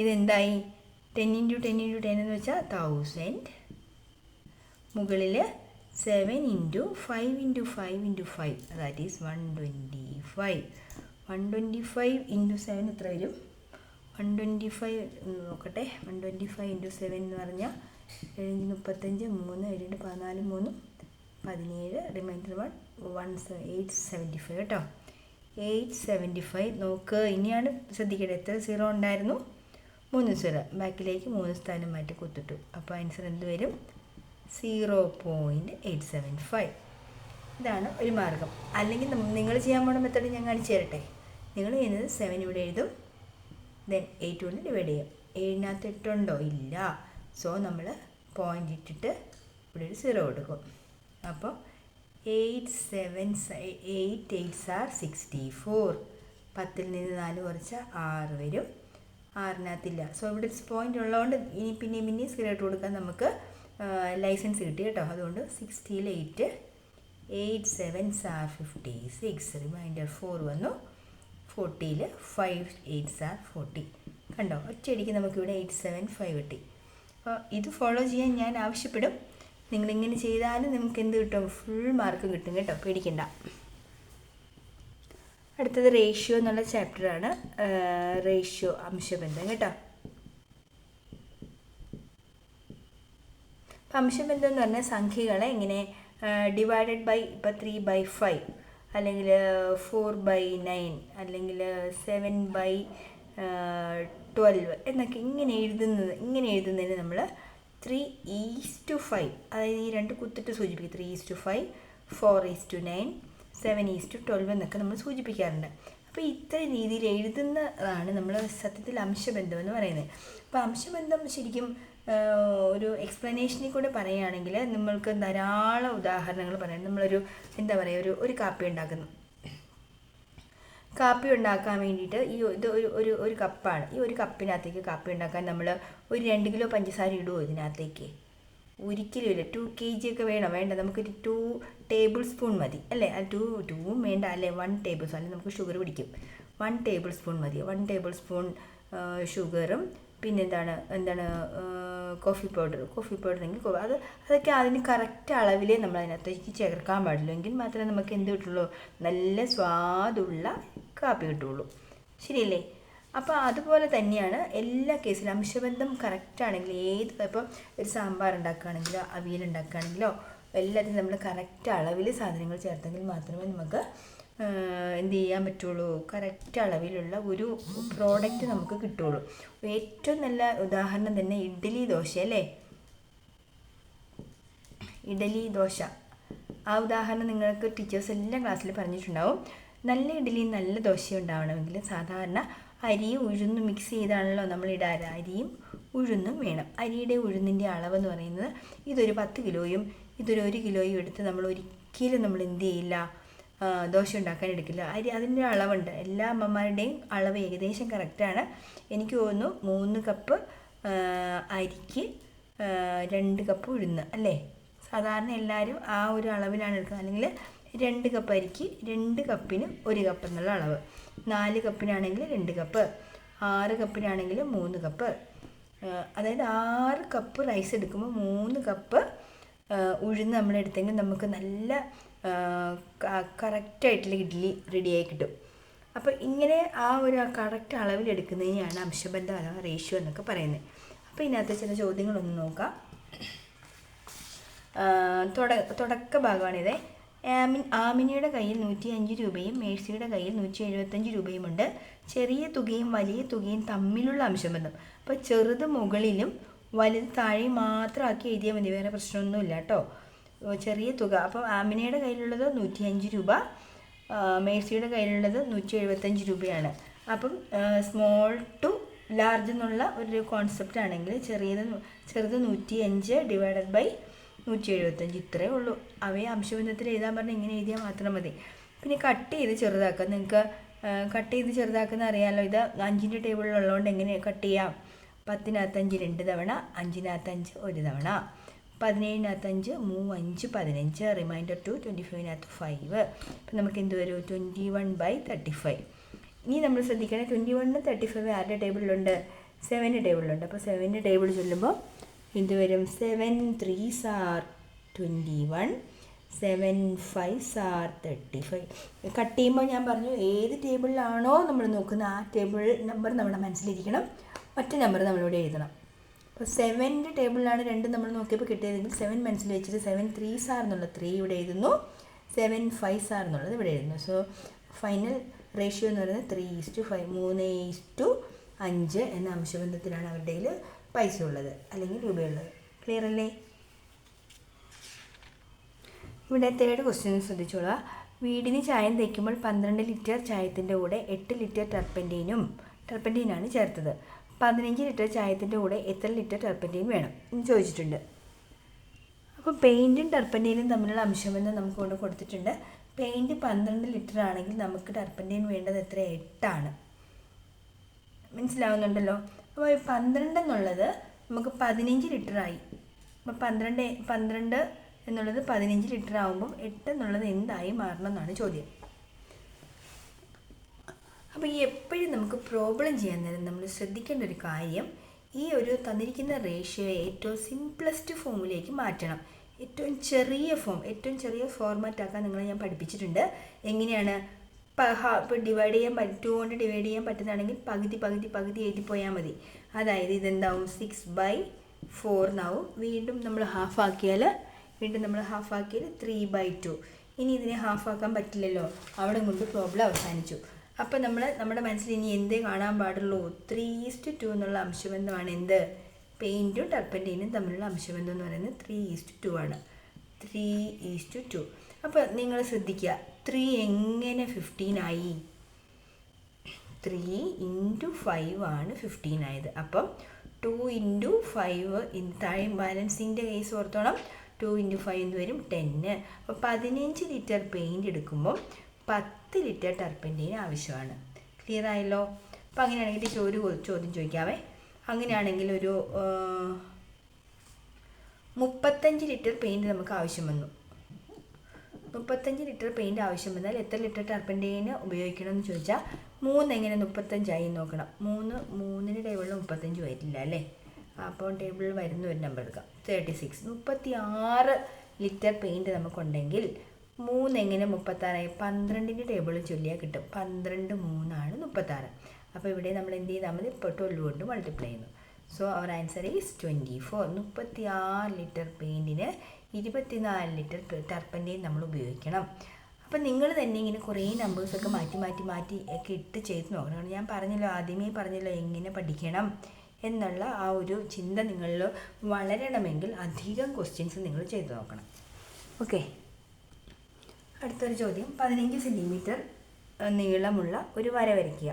ഇതെന്തായി? 10 × 10 × 10 എന്ന് വെച്ചാൽ 1000. മുകളിൽ 7 × 5 × 5 × 5 ദാറ്റ് ഈസ് 125. 125 × 7 എത്ര വരും? 125 നോക്കട്ടെ. 125 × 7 എന്ന് പറഞ്ഞാൽ 735 3 7 14 3 17 റിമൈൻഡർ 875 കേട്ടോ. 875 നോക്ക്. ഇനിയാണ് ശ്രദ്ധിക്കട്ടെ. എത്ര 0 ഉണ്ടായിരുന്നു? 3 0. ബാക്കിലേക്ക് 3 സ്ഥാനം മാറ്റി കുത്തിട്ടു. അപ്പോൾ ആൻസർ എന്ത് വരും? 0.875. ഇതാണ് ഒരു മാർഗം. അല്ലെങ്കിൽ നിങ്ങൾ ചെയ്യാൻ പോണ മെത്തേഡ് ഞാൻ കാണിച്ചു തരട്ടെ. നിങ്ങൾ ചെയ്യുന്നത് 7 ഇവിടെ എഴുതും. ദെൻ 8 കൊണ്ട് ഡിവൈഡ് ചെയ്യും. 7-നകത്ത് 8 ഉണ്ടോ? ഇല്ല. സോ നമ്മൾ പോയിൻ്റ് ഇട്ടിട്ട് ഇവിടെ ഒരു 0 കൊടുക്കും. അപ്പോൾ 8 8s are 64. 10ൽ നിന്ന് 4 കുറച്ചാൽ 6 വരും. 6-നകത്തില്ല. സോ ഇവിടെ പോയിൻ്റ് ഉള്ളതുകൊണ്ട് ഇനി പിന്നെ 0 ഇട്ട് കൊടുക്കാൻ നമുക്ക് ലൈസൻസ് കിട്ടി കേട്ടോ. അതുകൊണ്ട് 60ൽ 8 8 7s are 56. റിമൈൻഡർ 4 വന്നു. 40ൽ 5 8s are 40. കണ്ടോ? ഒറ്റയടിക്ക് നമുക്കിവിടെ 875 കിട്ടി. അപ്പോൾ ഇത് ഫോളോ ചെയ്യാൻ ഞാൻ ആവശ്യപ്പെടും. നിങ്ങളിങ്ങനെ ചെയ്താലും നിങ്ങൾക്ക് എന്ത് കിട്ടും? ഫുൾ മാർക്ക് കിട്ടും കേട്ടോ. പേടിക്കണ്ട. അടുത്തത് റേഷ്യോ എന്നുള്ള ചാപ്റ്ററാണ്. റേഷ്യോ അംശബന്ധം കേട്ടോ. അപ്പം അംശബന്ധം എന്ന് പറഞ്ഞാൽ സംഖ്യകളെ ഇങ്ങനെ ഡിവൈഡഡ് ബൈ ഇപ്പോൾ 3/5 അല്ലെങ്കിൽ 4/9 അല്ലെങ്കിൽ 7/12 എന്നൊക്കെ ഇങ്ങനെ എഴുതുന്നതിന് നമ്മൾ 3:5 അതായത് ഈ 2 കുത്തിട്ട് സൂചിപ്പിക്കും. 3:5 4:9 7:12 എന്നൊക്കെ നമ്മൾ സൂചിപ്പിക്കാറുണ്ട്. അപ്പോൾ ഇത്ര രീതിയിൽ എഴുതുന്നതാണ് നമ്മൾ സത്യത്തിൽ അംശബന്ധം എന്ന് പറയുന്നത്. അപ്പോൾ അംശബന്ധം ശരിക്കും ഒരു എക്സ്പ്ലനേഷനിൽ കൂടെ പറയുകയാണെങ്കിൽ നമ്മൾക്ക് ധാരാളം ഉദാഹരണങ്ങൾ പറയാം. നമ്മളൊരു എന്താ പറയുക, ഒരു കാപ്പി ഉണ്ടാക്കുന്നു. കാപ്പി ഉണ്ടാക്കാൻ വേണ്ടിയിട്ട് ഇത് ഒരു കപ്പാണ്. ഈ ഒരു കപ്പിനകത്തേക്ക് കാപ്പി ഉണ്ടാക്കാൻ നമ്മൾ ഒരു 2 കിലോ പഞ്ചസാര ഇടുമോ ഇതിനകത്തേക്ക്? ഒരിക്കലും ഇല്ല. 2 kg ഒക്കെ വേണ്ട, നമുക്കൊരു 2 ടേബിൾ സ്പൂൺ മതി അല്ലേ? 2 വേണ്ട അല്ലേ, 1 ടേബിൾ സ്പൂൺ, അല്ലെങ്കിൽ നമുക്ക് ഷുഗർ പിടിക്കും. 1 ടേബിൾ സ്പൂൺ മതി. 1 ടേബിൾ സ്പൂൺ ഷുഗറും പിന്നെ എന്താണ് കോഫി പൗഡറെങ്കിൽ അതൊക്കെ അതിന് കറക്റ്റ് അളവിലേ നമ്മൾ അതിനകത്തേക്ക് ചേർക്കാൻ പാടുള്ളൂ. എങ്കിൽ മാത്രമേ നമുക്ക് എന്ത് കിട്ടുള്ളൂ, നല്ല സ്വാദുള്ള കാപ്പി കിട്ടുള്ളൂ. ശരിയല്ലേ? അപ്പോൾ അതുപോലെ തന്നെയാണ് എല്ലാ കേസിലും. അംശബന്ധം കറക്റ്റാണെങ്കിൽ ഇപ്പോൾ ഒരു സാമ്പാർ ഉണ്ടാക്കുകയാണെങ്കിലോ അവിയൽ ഉണ്ടാക്കുകയാണെങ്കിലോ എല്ലാത്തിനും നമ്മൾ കറക്റ്റ് അളവിൽ സാധനങ്ങൾ ചേർത്തെങ്കിൽ മാത്രമേ നമുക്ക് എന്ത് ചെയ്യാൻ പറ്റുള്ളൂ, കറക്റ്റ് അളവിലുള്ള ഒരു പ്രോഡക്റ്റ് നമുക്ക് കിട്ടുള്ളൂ. ഏറ്റവും നല്ല ഉദാഹരണം തന്നെ ഇഡ്ഡലി ദോശ അല്ലേ? ഇഡ്ഡലി ദോശ ആ ഉദാഹരണം നിങ്ങൾക്ക് ടീച്ചേഴ്സ് എല്ലാം ക്ലാസ്സിൽ പറഞ്ഞിട്ടുണ്ടാവും. നല്ല ഇഡ്ഡലിയും നല്ല ദോശയും ഉണ്ടാവണമെങ്കിൽ സാധാരണ അരിയും ഉഴുന്നും മിക്സ് ചെയ്താണല്ലോ നമ്മൾ ഇടാറ്. അരിയും ഉഴുന്നും വേണം. അരിയുടെ ഉഴുന്നിൻ്റെ അളവെന്ന് പറയുന്നത് ഇതൊരു 10 കിലോയും ഇതൊരു 1 കിലോയും എടുത്ത് നമ്മൾ ഒരിക്കലും നമ്മൾ എന്ത് ചെയ്യില്ല, ദോശ ഉണ്ടാക്കാൻ എടുക്കില്ല. അതിൻ്റെ അളവുണ്ട്. എല്ലാ അമ്മമാരുടെയും അളവ് ഏകദേശം കറക്റ്റാണ്. എനിക്ക് തോന്നുന്നു 3 കപ്പ് അരിക്ക് 2 കപ്പ് ഉഴുന്ന് അല്ലേ? സാധാരണ എല്ലാവരും ആ ഒരു അളവിലാണ് എടുക്കുന്നത്. അല്ലെങ്കിൽ 2 കപ്പ് അരിക്ക് 2 കപ്പിന് 1 കപ്പ് എന്നുള്ള അളവ്. 4 കപ്പിനാണെങ്കിൽ 2 കപ്പ്, 6 കപ്പിനാണെങ്കിൽ 3 കപ്പ്. അതായത് 6 കപ്പ് റൈസ് എടുക്കുമ്പോൾ 3 കപ്പ് ഉഴുന്ന് നമ്മൾ എടുത്തെങ്കിൽ നമുക്ക് നല്ല കറക്റ്റായിട്ടുള്ള ഇഡ്ഡലി റെഡിയായി കിട്ടും. അപ്പോൾ ഇങ്ങനെ ആ ഒരു കറക്റ്റ് അളവിലെടുക്കുന്നതിനെയാണ് അംശബന്ധം അഥവാ റേഷ്യോ എന്നൊക്കെ പറയുന്നത്. അപ്പോൾ ഇതിനകത്ത് ചില ചോദ്യങ്ങളൊന്ന് നോക്കാം. തുടക്ക ഭാഗമാണിത്. ആമിനിയുടെ കയ്യിൽ 105 രൂപയും മേഴ്സിയുടെ കയ്യിൽ 175 രൂപയുമുണ്ട്. ചെറിയ തുകയും വലിയ തുകയും തമ്മിലുള്ള അംശബന്ധം. അപ്പോൾ ചെറുത് മുകളിലും വലുത് താഴെയും മാത്രമാക്കി എഴുതിയാൽ മതി, വേറെ പ്രശ്നമൊന്നുമില്ല കേട്ടോ. ചെറിയ തുക, അപ്പം ആമിനയുടെ കയ്യിലുള്ളത് 105 രൂപ, മേഴ്സിയുടെ കയ്യിലുള്ളത് 175 രൂപയാണ്. അപ്പം സ്മോൾ ടു ലാർജ് എന്നുള്ള ഒരു കോൺസെപ്റ്റ് ആണെങ്കിൽ ചെറുത് 105 ഡിവൈഡഡ് ബൈ 175 ഇത്രയേ ഉള്ളൂ. അവയെ അംശബന്ധത്തിൽ എഴുതാൻ പറഞ്ഞാൽ ഇങ്ങനെ എഴുതിയാൽ മാത്രം മതി. പിന്നെ കട്ട് ചെയ്ത് ചെറുതാക്കാം. നിങ്ങൾക്ക് കട്ട് ചെയ്ത് ചെറുതാക്കുന്ന അറിയാമല്ലോ. ഇത് 5ൻ്റെ ടേബിളിലുള്ളതുകൊണ്ട് എങ്ങനെ കട്ട് ചെയ്യാം? 10-നകത്ത് 5 2 തവണ, 5-നകത്ത് 5 1 തവണ, 17-നകത്ത് 5 3 5 15, റിമൈൻഡർ 2, 25-നകത്ത് 5. അപ്പം നമുക്ക് എന്ത് വരും? 21/35. ഇനി നമ്മൾ ശ്രദ്ധിക്കണം, 21 35 ആരുടെ ടേബിളിലുണ്ട്? 7ൻ്റെ ടേബിളിലുണ്ട്. അപ്പോൾ 7ൻ്റെ ടേബിൾ ചൊല്ലുമ്പോൾ എന്ത് വരും? 7 3s are 21, 7 5s are 35. Cut ചെയ്യുമ്പോൾ ഞാൻ പറഞ്ഞു ഏത് ടേബിളിലാണോ നമ്മൾ നോക്കുന്നത് ആ ടേബിൾ നമ്പർ നമ്മുടെ മനസ്സിലിരിക്കണം. ഒറ്റ നമ്പർ നമ്മളിവിടെ എഴുതണം. അപ്പോൾ 7ൻ്റെ ടേബിളിലാണ് 2 നമ്മൾ നോക്കിയപ്പോൾ കിട്ടിയതെങ്കിൽ 7 മനസ്സിൽ വെച്ചിട്ട് 7 3s are എന്നുള്ള 3 ഇവിടെ എഴുതുന്നു, 7 5s are എന്നുള്ളത് ഇവിടെ എഴുതുന്നു. സോ ഫൈനൽ റേഷ്യോ എന്ന് പറയുന്നത് 3:5, 3:5 എന്ന അംശബന്ധത്തിലാണ് അവരുടെ കയ്യിൽ പൈസ ഉള്ളത് അല്ലെങ്കിൽ രൂപയുള്ളത്. ക്ലിയർ അല്ലേ? ഇവിടെ 3rd ക്വസ്റ്റ്യൻ ശ്രദ്ധിച്ചോളൂ. വീടിന് ചായം തേക്കുമ്പോൾ 12 ലിറ്റർ ചായത്തിൻ്റെ കൂടെ 8 ലിറ്റർ ടർപ്പൻറ്റീനാണ് ചേർത്തത്. 15 ലിറ്റർ ചായത്തിൻ്റെ കൂടെ എത്ര ലിറ്റർ ടർപ്പൻറ്റീൻ വേണം എന്ന് ചോദിച്ചിട്ടുണ്ട്. അപ്പോൾ പെയിൻറ്റും ടർപ്പൻറ്റീനും തമ്മിലുള്ള അംശബന്ധം നമുക്ക് കൊണ്ട് കൊടുത്തിട്ടുണ്ട്. പെയിൻറ്റ് 12 ലിറ്റർ ആണെങ്കിൽ നമുക്ക് ടർപ്പൻറ്റീൻ വേണ്ടത് എത്ര? 8 ആണ്. മനസ്സിലാവുന്നുണ്ടല്ലോ? അപ്പോൾ 12 എന്നുള്ളത് നമുക്ക് 15 ലിറ്ററായി. അപ്പോൾ 12 എന്നുള്ളത് 15 ലിറ്റർ ആകുമ്പം 8 എന്നുള്ളത് എന്തായി മാറണം എന്നാണ് ചോദ്യം. അപ്പോൾ എപ്പോഴും നമുക്ക് പ്രോബ്ലം ചെയ്യാൻ നേരം നമ്മൾ ശ്രദ്ധിക്കേണ്ട ഒരു കാര്യം, ഈ ഒരു തന്നിരിക്കുന്ന റേഷ്യോയെ ഏറ്റവും സിംപ്ലസ്റ്റ് ഫോമിലേക്ക് മാറ്റണം. ഏറ്റവും ചെറിയ ഫോർമാറ്റ് ആക്കാൻ നിങ്ങളെ ഞാൻ പഠിപ്പിച്ചിട്ടുണ്ട്. എങ്ങനെയാണ്? ഇപ്പോൾ ഡിവൈഡ് ചെയ്യാൻ 2 കൊണ്ട് ഡിവൈഡ് ചെയ്യാൻ പറ്റുന്നതാണെങ്കിൽ പകുതി എഴുതി പോയാൽ മതി. അതായത് ഇതെന്താവും? 6/4 എന്നാവും. വീണ്ടും നമ്മൾ ഹാഫ് ആക്കിയാൽ 3/2. ഇനി ഇതിനെ ഹാഫ് ആക്കാൻ പറ്റില്ലല്ലോ, അവിടെ കൊണ്ട് പ്രോബ്ലം അവസാനിച്ചു. അപ്പോൾ നമ്മുടെ മനസ്സിൽ ഇനി എന്തേ കാണാൻ പാടുള്ളൂ? 3:2 എന്നുള്ള അംശബന്ധമാണ് എന്ത്? പെയിൻറ്റും ടർപ്പൻറ്റീനും തമ്മിലുള്ള അംശബന്ധം എന്ന് പറയുന്നത് 3:2 ആണ്. 3:2. അപ്പോൾ നിങ്ങൾ ശ്രദ്ധിക്കുക, 3 എങ്ങനെ 15 ആയി? 3 × 5 ആണ് 15 ആയത്. അപ്പം 2 × 5 താഴെ ബാലൻസിൻ്റെ കേസ് ഓർത്തോണം. 2 × 5 എന്ത് വരും? 10. അപ്പോൾ 15 ലിറ്റർ പെയിൻറ് എടുക്കുമ്പോൾ 10 ലിറ്റർ ടർപ്പൻറ്റൈൻ ആവശ്യമാണ്. ക്ലിയർ ആയല്ലോ? അപ്പോൾ അങ്ങനെയാണെങ്കിൽ ടീച്ചർ ഒരു ചോദ്യം ചോദിക്കാവേ. അങ്ങനെയാണെങ്കിൽ ഒരു 35 ലിറ്റർ പെയിൻറ് നമുക്ക് ആവശ്യം വന്നു. 35 ലിറ്റർ പെയിൻറ് ആവശ്യം വന്നാൽ എത്ര ലിറ്റർ ടർപ്പൻറ്റൈന് ഉപയോഗിക്കണം എന്ന് ചോദിച്ചാൽ 3 എങ്ങനെ 35 നോക്കണം. 3 ടേബിളിൽ 35 വരില്ല അല്ലേ? അപ്പോൾ ടേബിളിൽ വരുന്ന ഒരു നമ്പർ എടുക്കാം. 36. 36 ലിറ്റർ പെയിൻറ് നമുക്കുണ്ടെങ്കിൽ 3 എങ്ങനെ 36? 12ൻ്റെ ടേബിളിൽ ചൊല്ലിയാൽ കിട്ടും. 12 3 36. അപ്പോൾ ഇവിടെ നമ്മൾ എന്ത് ചെയ്താൽ മതി? ഇപ്പോൾ 12 കൊണ്ട് മൾട്ടിപ്ലൈ ചെയ്യുന്നു. So our answer is 24. 36 litre പെയിൻറ്റിന് 24 ലിറ്റർ ടർപ്പൻറ്റൈൻ നമ്മൾ ഉപയോഗിക്കണം. അപ്പം നിങ്ങൾ തന്നെ ഇങ്ങനെ കുറേ നമ്പേഴ്സൊക്കെ മാറ്റി ഒക്കെ ഇട്ട് ചെയ്ത് നോക്കണം. ഞാൻ ആദ്യമേ പറഞ്ഞല്ലോ എങ്ങനെ പഠിക്കണം എന്നുള്ള ആ ഒരു ചിന്ത നിങ്ങളിൽ വളരണമെങ്കിൽ അധികം ക്വസ്റ്റ്യൻസ് നിങ്ങൾ ചെയ്ത് നോക്കണം. ഓക്കെ, അടുത്തൊരു ചോദ്യം. 15 സെൻറ്റിമീറ്റർ നീളമുള്ള ഒരു വര വരയ്ക്കുക.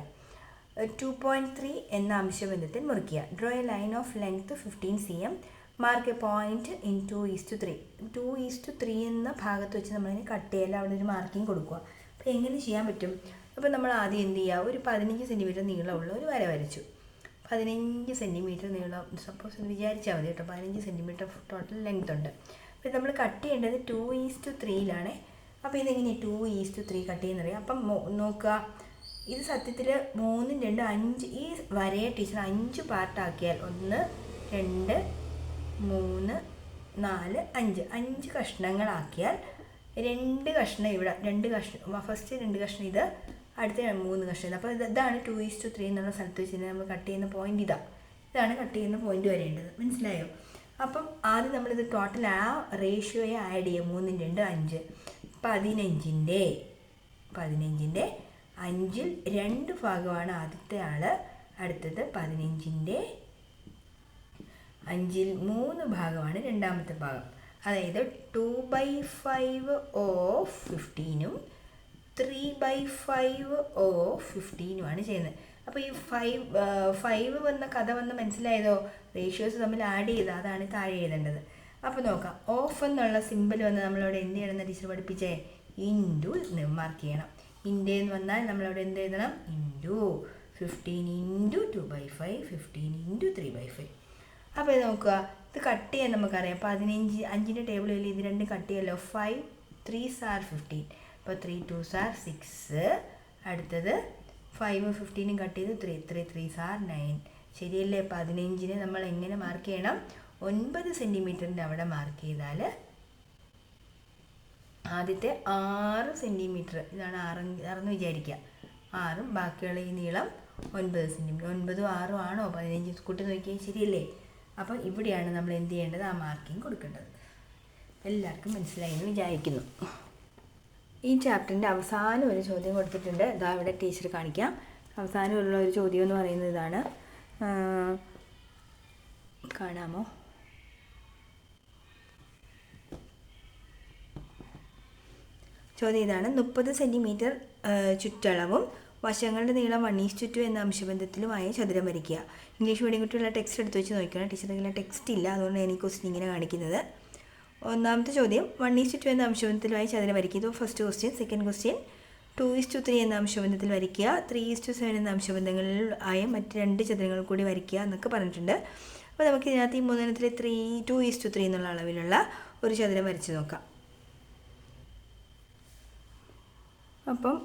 2.3 എന്ന അംശബന്ധത്തിൽ മുറിക്കുക. Draw A line of length 15 cm. Mark A point in 2:3. 2:3 എന്ന ഭാഗത്ത് വെച്ച് നമ്മളിങ്ങനെ കട്ട് ചെയ്യാൻ അവിടെ ഒരു മാർക്കിങ് കൊടുക്കുക. അപ്പോൾ എങ്ങനെ ചെയ്യാൻ പറ്റും? അപ്പോൾ നമ്മൾ ആദ്യം എന്ത് ചെയ്യുക? ഒരു 15 സെൻറ്റിമീറ്റർ നീളമുള്ള ഒരു വര വരച്ചു. 15 സെൻറ്റിമീറ്റർ നീളം സപ്പോസ് എന്ന് വിചാരിച്ചാൽ മതി കേട്ടോ. 15 സെൻറ്റിമീറ്റർ ടോട്ടൽ ലെങ്ത് ഉണ്ട്. അപ്പോൾ നമ്മൾ കട്ട് ചെയ്യേണ്ടത് 2:3 അപ്പോൾ ഇതെങ്ങനെ 2:3 കട്ട് ചെയ്യുന്നറിയാം. അപ്പം നോക്കുക, ഇത് സത്യത്തിൽ 3, 2, 5 ഈ വരയെ ടീച്ചർ 5 പാർട്ടാക്കിയാൽ 1, 2, 3, 4, 5 കഷ്ണങ്ങളാക്കിയാൽ 2 കഷ്ണം ഇവിടെ, 2 കഷ്ണം ഫസ്റ്റ് 2 കഷ്ണം ഇത്, അടുത്ത 3 കഷ്ണം ഇത്. അപ്പോൾ ഇതാണ് 2:3 എന്നുള്ള സ്ഥലത്ത് വെച്ച് നമ്മൾ കട്ട് ചെയ്യുന്ന പോയിന്റ് ഇതാണ് കട്ട് ചെയ്യുന്ന പോയിന്റ് വരേണ്ടത്. മനസ്സിലായോ? അപ്പം ആദ്യം നമ്മളിത് ടോട്ടൽ ആ റേഷ്യോയെ ആഡ് ചെയ്യുക. 3, 2, 5. 15ൻ്റെ 5ൽ 2 ഭാഗമാണ് ആദ്യത്തെ ആൾ. അടുത്തത് 15ൻ്റെ 5ൽ 3 ഭാഗമാണ് രണ്ടാമത്തെ ഭാഗം. അതായത് 2/5 ഓഫ് 15 3/5 ഓഫ് 15 ചെയ്യുന്നത്. അപ്പോൾ ഈ 5 വന്ന കഥ മനസ്സിലായതോ? റേഷ്യോസ് തമ്മിൽ ആഡ് ചെയ്ത് അതാണ് താഴെ എഴുതേണ്ടത്. അപ്പോൾ നോക്കാം, ഓഫ് എന്നുള്ള സിമ്പിൾ വന്ന് നമ്മളവിടെ എന്ത് ചെയ്യണമെന്ന് ടീച്ചർ പഠിപ്പിച്ചേ? ഇൻറ്റു മാർക്ക് ചെയ്യണം. ഇൻറ്റു എന്ന് വന്നാൽ നമ്മളവിടെ എന്ത് എഴുതണം? ഇൻറ്റു 15 × 2/5 15 × 3/5. അപ്പോൾ ഇത് നോക്കുക, ഇത് കട്ട് ചെയ്യാൻ നമുക്കറിയാം. 5ൻ്റെ ടേബിളിൽ ഇത് രണ്ടും കട്ട് ചെയ്യല്ലോ. 5 3s are 15. അപ്പോൾ 3 2s are 6. അടുത്തത് 5 15 കട്ട് ചെയ്ത് 3 3s are 9. ശരിയല്ലേ? 15ന് നമ്മൾ എങ്ങനെ മാർക്ക് ചെയ്യണം? 9 സെൻറ്റിമീറ്ററിൻ്റെ അവിടെ മാർക്ക് ചെയ്താൽ ആദ്യത്തെ 6 സെൻറ്റിമീറ്റർ, ഇതാണ് 6 വിചാരിക്കുക. 6ഉം ബാക്കിയുള്ള ഈ നീളം 9 സെൻറ്റിമീറ്റർ. 9ഉം 6ഉം ആണോ? 15 കൂട്ടി നോക്കിയാൽ ശരിയല്ലേ? അപ്പം ഇവിടെയാണ് നമ്മൾ എന്ത് ചെയ്യേണ്ടത്? ആ മാർക്കിങ് കൊടുക്കേണ്ടത്. എല്ലാവർക്കും മനസ്സിലായി എന്ന് വിചാരിക്കുന്നു. ഈ ചാപ്റ്ററിൻ്റെ അവസാനം ഒരു ചോദ്യം കൊടുത്തിട്ടുണ്ട്. ഇതാ ഇവിടെ ടീച്ചർ കാണിക്കാം. അവസാനമുള്ള ഒരു ചോദ്യം എന്ന് പറയുന്നത് ഇതാണ്. കാണാമോ? ചോദ്യം ഇതാണ്. 30 സെൻറ്റിമീറ്റർ ചുറ്റളവും വശങ്ങളുടെ നീളം 1:2 എന്ന അംശബന്ധത്തിലുമായ ചതുരം വരയ്ക്കുക. ഇംഗ്ലീഷ് മീഡിയം കുട്ടികളുടെ ടെക്സ്റ്റ് എടുത്ത് വെച്ച് നോക്കണം. ടീച്ചറിങ്ങനെ ടെക്സ്റ്റ് ഇല്ല, അതുകൊണ്ട് എനിക്ക് ക്വസ്റ്റ്യൻ ഇങ്ങനെ കാണിക്കുന്നത്. ഒന്നാമത്തെ ചോദ്യം 1:2 എന്ന അംശബന്ധത്തിലുമായി ചതുരം വരയ്ക്കുക. ഇത് ഫസ്റ്റ് ക്വസ്റ്റ്യൻ. സെക്കൻഡ് ക്വസ്റ്റ്യൻ 2:3 എന്ന അംശബന്ധത്തിൽ വരയ്ക്കുക. 3:7 എന്ന അംശബന്ധങ്ങളിൽ ആയ മറ്റ് 2 ചതുരങ്ങൾ കൂടി വരയ്ക്കുക എന്നൊക്കെ പറഞ്ഞിട്ടുണ്ട്. അപ്പോൾ നമുക്ക് ഇതിനകത്ത് ഈ മൂന്നെണ്ണത്തിൽ 2:3 എന്നുള്ള അളവിലുള്ള ഒരു ചതുരം വരച്ച് നോക്കാം. അപ്പം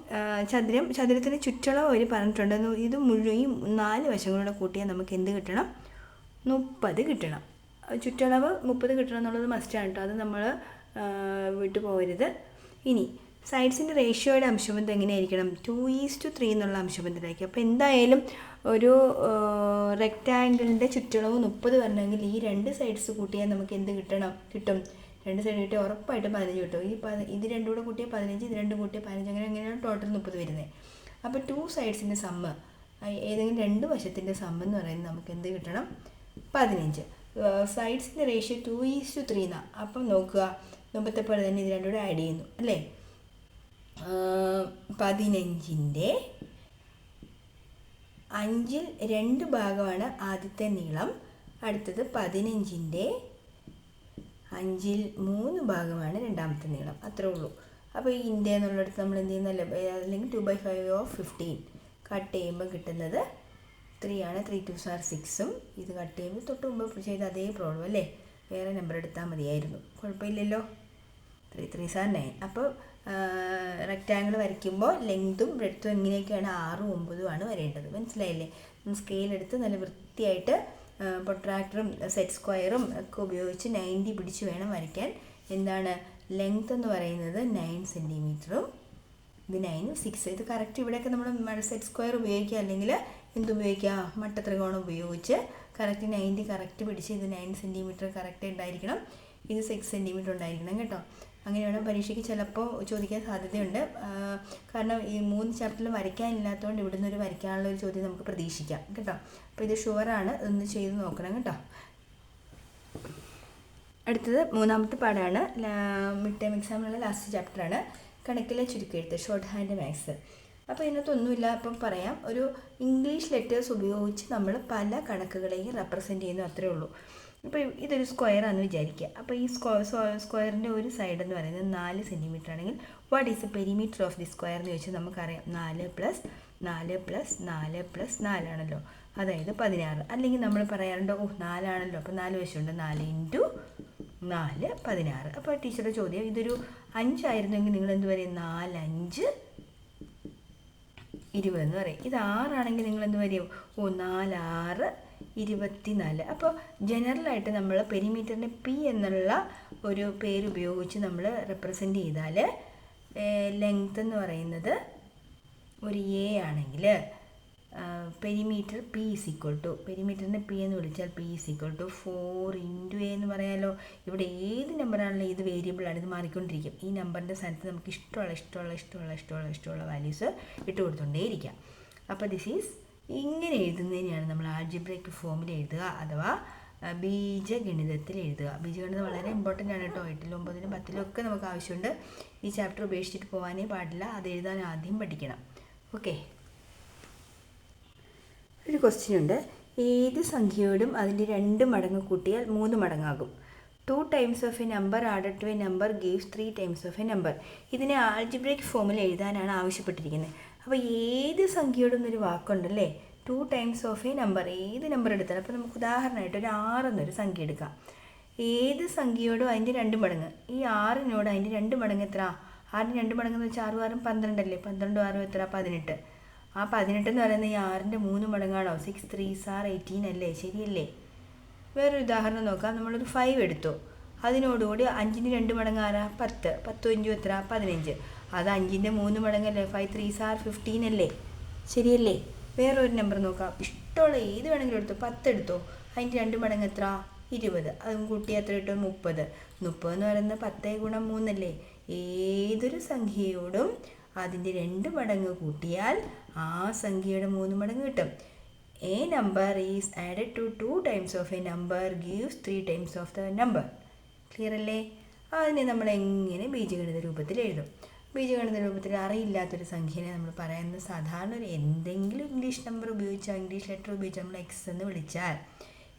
ചതുരത്തിന് ചുറ്റളവ് അവർ പറഞ്ഞിട്ടുണ്ട്. ഇത് മുഴുവൻ ഈ 4 വശങ്ങളുടെ കൂട്ടിയാൽ നമുക്ക് എന്ത് കിട്ടണം? 30 കിട്ടണം. ചുറ്റളവ് 30 കിട്ടണം എന്നുള്ളത് മസ്റ്റാണ് കേട്ടോ. അത് നമ്മൾ വിട്ടു പോകരുത്. ഇനി സൈഡ്സിൻ്റെ റേഷ്യോയുടെ അംശബന്ധം എങ്ങനെയായിരിക്കണം? 2:3 എന്നുള്ള അംശബന്ധത്തിലായിരിക്കും. അപ്പോൾ എന്തായാലും ഒരു റെക്റ്റാങ്കിളിൻ്റെ ചുറ്റളവ് 30 വരണമെങ്കിൽ ഈ 2 സൈഡ്സ് കൂട്ടിയാൽ നമുക്ക് എന്ത് കിട്ടും? 2 സൈഡ് കിട്ടിയാൽ ഉറപ്പായിട്ടും 15 കിട്ടും. ഇത് രണ്ടും കൂടെ കൂട്ടിയാൽ 15, ഇത് രണ്ടും കൂട്ടിയാൽ 15, അങ്ങനെയാണ് ടോട്ടൽ 30 വരുന്നത്. അപ്പോൾ 2 സൈഡ്സിൻ്റെ സമ്മ്, ഏതെങ്കിലും 2 വശത്തിൻ്റെ സമ്മ് എന്ന് പറയുന്നത് നമുക്ക് എന്ത് കിട്ടണം? 15. സൈഡ്സിൻ്റെ റേഷ്യോ 2:3 എന്നാണ്. അപ്പം നോക്കുക, മുമ്പത്തെ പോലെ തന്നെ ഇത് രണ്ടും കൂടെ ആഡ് ചെയ്യുന്നു അല്ലേ? 15ൻ്റെ 5ൽ 2 ഭാഗമാണ് ആദ്യത്തെ നീളം. അടുത്തത് 15ൻ്റെ 5/3 ഭാഗമാണ് രണ്ടാമത്തെ നീളം, അത്രേ ഉള്ളൂ. അപ്പോൾ ഈ ഇന്ത്യ എന്നുള്ളിടത്ത് നമ്മൾ എന്ത് ചെയ്യുന്നല്ല, അല്ലെങ്കിൽ 2/5 ഓഫ് 15 കട്ട് ചെയ്യുമ്പോൾ കിട്ടുന്നത് 3 ആണ്. 3 2s are 6ഉം ഇത് കട്ട് ചെയ്യുമ്പോൾ തൊട്ട് മുമ്പ് ചെയ്ത അതേ പ്രോബ്ലം അല്ലേ, വേറെ നമ്പർ എടുത്താൽ മതിയായിരുന്നു, കുഴപ്പമില്ലല്ലോ. 3 3s are 9. അപ്പോൾ റെക്റ്റാങ്കിൾ വരയ്ക്കുമ്പോൾ ലെങ്തും ബ്രെഡ്ത്തും എങ്ങനെയൊക്കെയാണ് 6ഉം 9ഉം ആണ് വരേണ്ടത്, മനസ്സിലായില്ലേ? സ്കെയിലെടുത്ത് നല്ല വൃത്തിയായിട്ട് പ്രൊട്രാക്ടറും സെറ്റ് സ്ക്വയറും ഒക്കെ ഉപയോഗിച്ച് 90 പിടിച്ച് വേണം വരയ്ക്കാൻ. എന്താണ് ലെങ്ത് എന്ന് പറയുന്നത് 9 സെൻറ്റിമീറ്ററും ഇത് 9 6. ഇത് കറക്റ്റ് ഇവിടെയൊക്കെ നമ്മൾ സെറ്റ് സ്ക്വയർ ഉപയോഗിക്കുക, അല്ലെങ്കിൽ എന്തുപയോഗിക്കുക, മട്ടത്രികോണം ഉപയോഗിച്ച് കറക്റ്റ് 90 കറക്റ്റ് പിടിച്ച് ഇത് 9 സെൻറ്റിമീറ്റർ കറക്റ്റ് ഉണ്ടായിരിക്കണം, ഇത് 6 സെൻറ്റിമീറ്റർ ഉണ്ടായിരിക്കണം കേട്ടോ. അങ്ങനെയാണ് പരീക്ഷയ്ക്ക് ചിലപ്പോൾ ചോദിക്കാൻ സാധ്യതയുണ്ട്. കാരണം ഈ 3 ചാപ്റ്ററിൽ വരയ്ക്കാനില്ലാത്തതുകൊണ്ട് ഇവിടുന്ന് ഒരു വരയ്ക്കാനുള്ള ഒരു ചോദ്യം നമുക്ക് പ്രതീക്ഷിക്കാം കേട്ടോ. അപ്പോൾ ഇത് ഷുവറാണ്, ഇതൊന്ന് ചെയ്ത് നോക്കണം കേട്ടോ. അടുത്തത് 3ാമത്തെ പാഠമാണ്, മിഡ് ടേം എക്സാമിനുള്ള ലാസ്റ്റ് ചാപ്റ്ററാണ്, കണക്കിലെ ചുരുക്കെഴുത്ത്, ഷോർട്ട് ഹാൻഡ് മാത്സ്. അപ്പോൾ ഇതിനകത്തൊന്നുമില്ല, അപ്പം പറയാം. ഒരു ഇംഗ്ലീഷ് ലെറ്റേഴ്സ് ഉപയോഗിച്ച് നമ്മൾ പല കണക്കുകളെയും റെപ്രസെൻറ്റ് ചെയ്യുന്നു, അത്രേ ഉള്ളൂ. ഇപ്പോൾ ഇതൊരു സ്ക്വയറാണെന്ന് വിചാരിക്കുക. അപ്പോൾ ഈ സ്ക്വയറിൻ്റെ ഒരു സൈഡ് എന്ന് പറയുന്നത് 4 സെൻറ്റിമീറ്റർ ആണെങ്കിൽ what is the perimeter of the square എന്ന് ചോദിച്ചാൽ നമുക്കറിയാം 4 + 4 + 4 + 4 ആണല്ലോ, അതായത് 16. അല്ലെങ്കിൽ നമ്മൾ പറയാറുണ്ടോ 4 ആണല്ലോ, അപ്പോൾ 4 വശമുണ്ട്, 4 × 4 16. അപ്പോൾ ടീച്ചറുടെ ചോദ്യം, ഇതൊരു 5 ആയിരുന്നെങ്കിൽ നിങ്ങൾ എന്ത് പറയും, 4 5 20 എന്ന് പറയും. ഇത് 6 ആണെങ്കിൽ നിങ്ങൾ എന്ത് പറയും, 4 6 24. അപ്പോൾ ജനറലായിട്ട് നമ്മൾ പെരിമീറ്ററിനെ പി എന്നുള്ള ഒരു പേര് ഉപയോഗിച്ച് നമ്മൾ റെപ്രസെൻ്റ് ചെയ്താൽ ലെങ്ത് എന്ന് പറയുന്നത് ഒരു എ ആണെങ്കിൽ perimeter P is equal to, പെരിമീറ്ററിനെ പി എന്ന് വിളിച്ചാൽ P is equal to 4 × A എന്ന് പറയാമല്ലോ. ഇവിടെ ഏത് നമ്പറാണല്ലോ, ഇത് വേരിയബിളാണ്, ഇത് മാറിക്കൊണ്ടിരിക്കും. ഈ നമ്പറിൻ്റെ സ്ഥാനത്ത് നമുക്ക് ഇഷ്ടമുള്ള വാല്യൂസ് ഇട്ട് കൊടുത്തുകൊണ്ടേയിരിക്കാം. അപ്പോൾ ദിസ് ഈസ് ഇങ്ങനെ എഴുതുന്നതിനെയാണ് നമ്മൾ ആൾജിബ്രൈക് ഫോമിൽ എഴുതുക, അഥവാ ബീജഗണിതത്തിൽ എഴുതുക. ബീജഗണിതം വളരെ ഇമ്പോർട്ടൻ്റ് ആണ് കേട്ടോ. 8ലും 9ലും 10ലും ഒക്കെ നമുക്ക് ആവശ്യമുണ്ട്. ഈ ചാപ്റ്റർ ഉപേക്ഷിച്ചിട്ട് പോകാനേ പാടില്ല, അത് എഴുതാൻ ആദ്യം പഠിക്കണം. ഓക്കെ, ഒരു ക്വസ്റ്റ്യൻ ഉണ്ട്. ഏത് സംഖ്യയോടും അതിൻ്റെ 2 മടങ്ങ് കൂട്ടിയാൽ 3 മടങ്ങാകും. 2 times of a number added to a number gives 3 times of a number. ഇതിനെ ആൾജിബ്രൈക് ഫോമിൽ എഴുതാനാണ് ആവശ്യപ്പെട്ടിരിക്കുന്നത്. അപ്പോൾ ഏത് സംഖ്യയോടും ഒരു വാക്കുണ്ടല്ലേ, 2 times of a number, ഏത് നമ്പർ എടുത്താലും. അപ്പോൾ നമുക്ക് ഉദാഹരണമായിട്ട് ഒരു 6 എന്നൊരു സംഖ്യ എടുക്കാം. ഏത് സംഖ്യയോടും അതിൻ്റെ 2 മടങ്ങ്, ഈ 6നോട് അതിൻ്റെ 2 മടങ്ങ് എത്ര, 6ന് 2 മടങ്ങെന്ന് വെച്ചാൽ 6 6 12 അല്ലേ, 12 6 എത്ര 18. ആ 18 എന്ന് പറയുന്നത് ഈ 6ൻ്റെ 3 മടങ്ങാണോ, 6 3s are 18 അല്ലേ, ശരിയല്ലേ? വേറൊരു ഉദാഹരണം നോക്കാം. നമ്മളൊരു 5 എടുത്തു, അതിനോടുകൂടി 5ന് 2 മടങ്ങ് ആരാ, 10, 10 5 എത്ര 15. അത് 5ൻ്റെ 3 മടങ്ങല്ലേ, 5 3s are 15 അല്ലേ, ശരിയല്ലേ? വേറൊരു നമ്പർ നോക്കാം, ഇഷ്ടമുള്ള ഏത് വേണമെങ്കിലും എടുത്തോ, 10 എടുത്തോ, അതിൻ്റെ 2 മടങ്ങ് എത്ര 20, അതും കൂട്ടി എത്ര കിട്ടും 30. 30 എന്ന് പറയുന്നത് 10 × 3 അല്ലേ. ഏതൊരു സംഖ്യയോടും അതിൻ്റെ 2 മടങ്ങ് കൂട്ടിയാൽ ആ സംഖ്യയുടെ 3 മടങ്ങ് കിട്ടും. A number is added to 2 times of a number gives 3 times of the number. Clear അല്ലേ? അതിനെ നമ്മൾ എങ്ങനെ ബീജഗണിത രൂപത്തിൽ എഴുതും? ബീജഗണിത രൂപത്തിൽ അറിയില്ലാത്തൊരു സംഖ്യനെ നമ്മൾ പറയുന്നത് സാധാരണ ഒരു എന്തെങ്കിലും ഇംഗ്ലീഷ് നമ്പർ ഉപയോഗിച്ചാൽ, ഇംഗ്ലീഷ് ലെറ്റർ ഉപയോഗിച്ച് നമ്മൾ എക്സ് എന്ന് വിളിച്ചാൽ,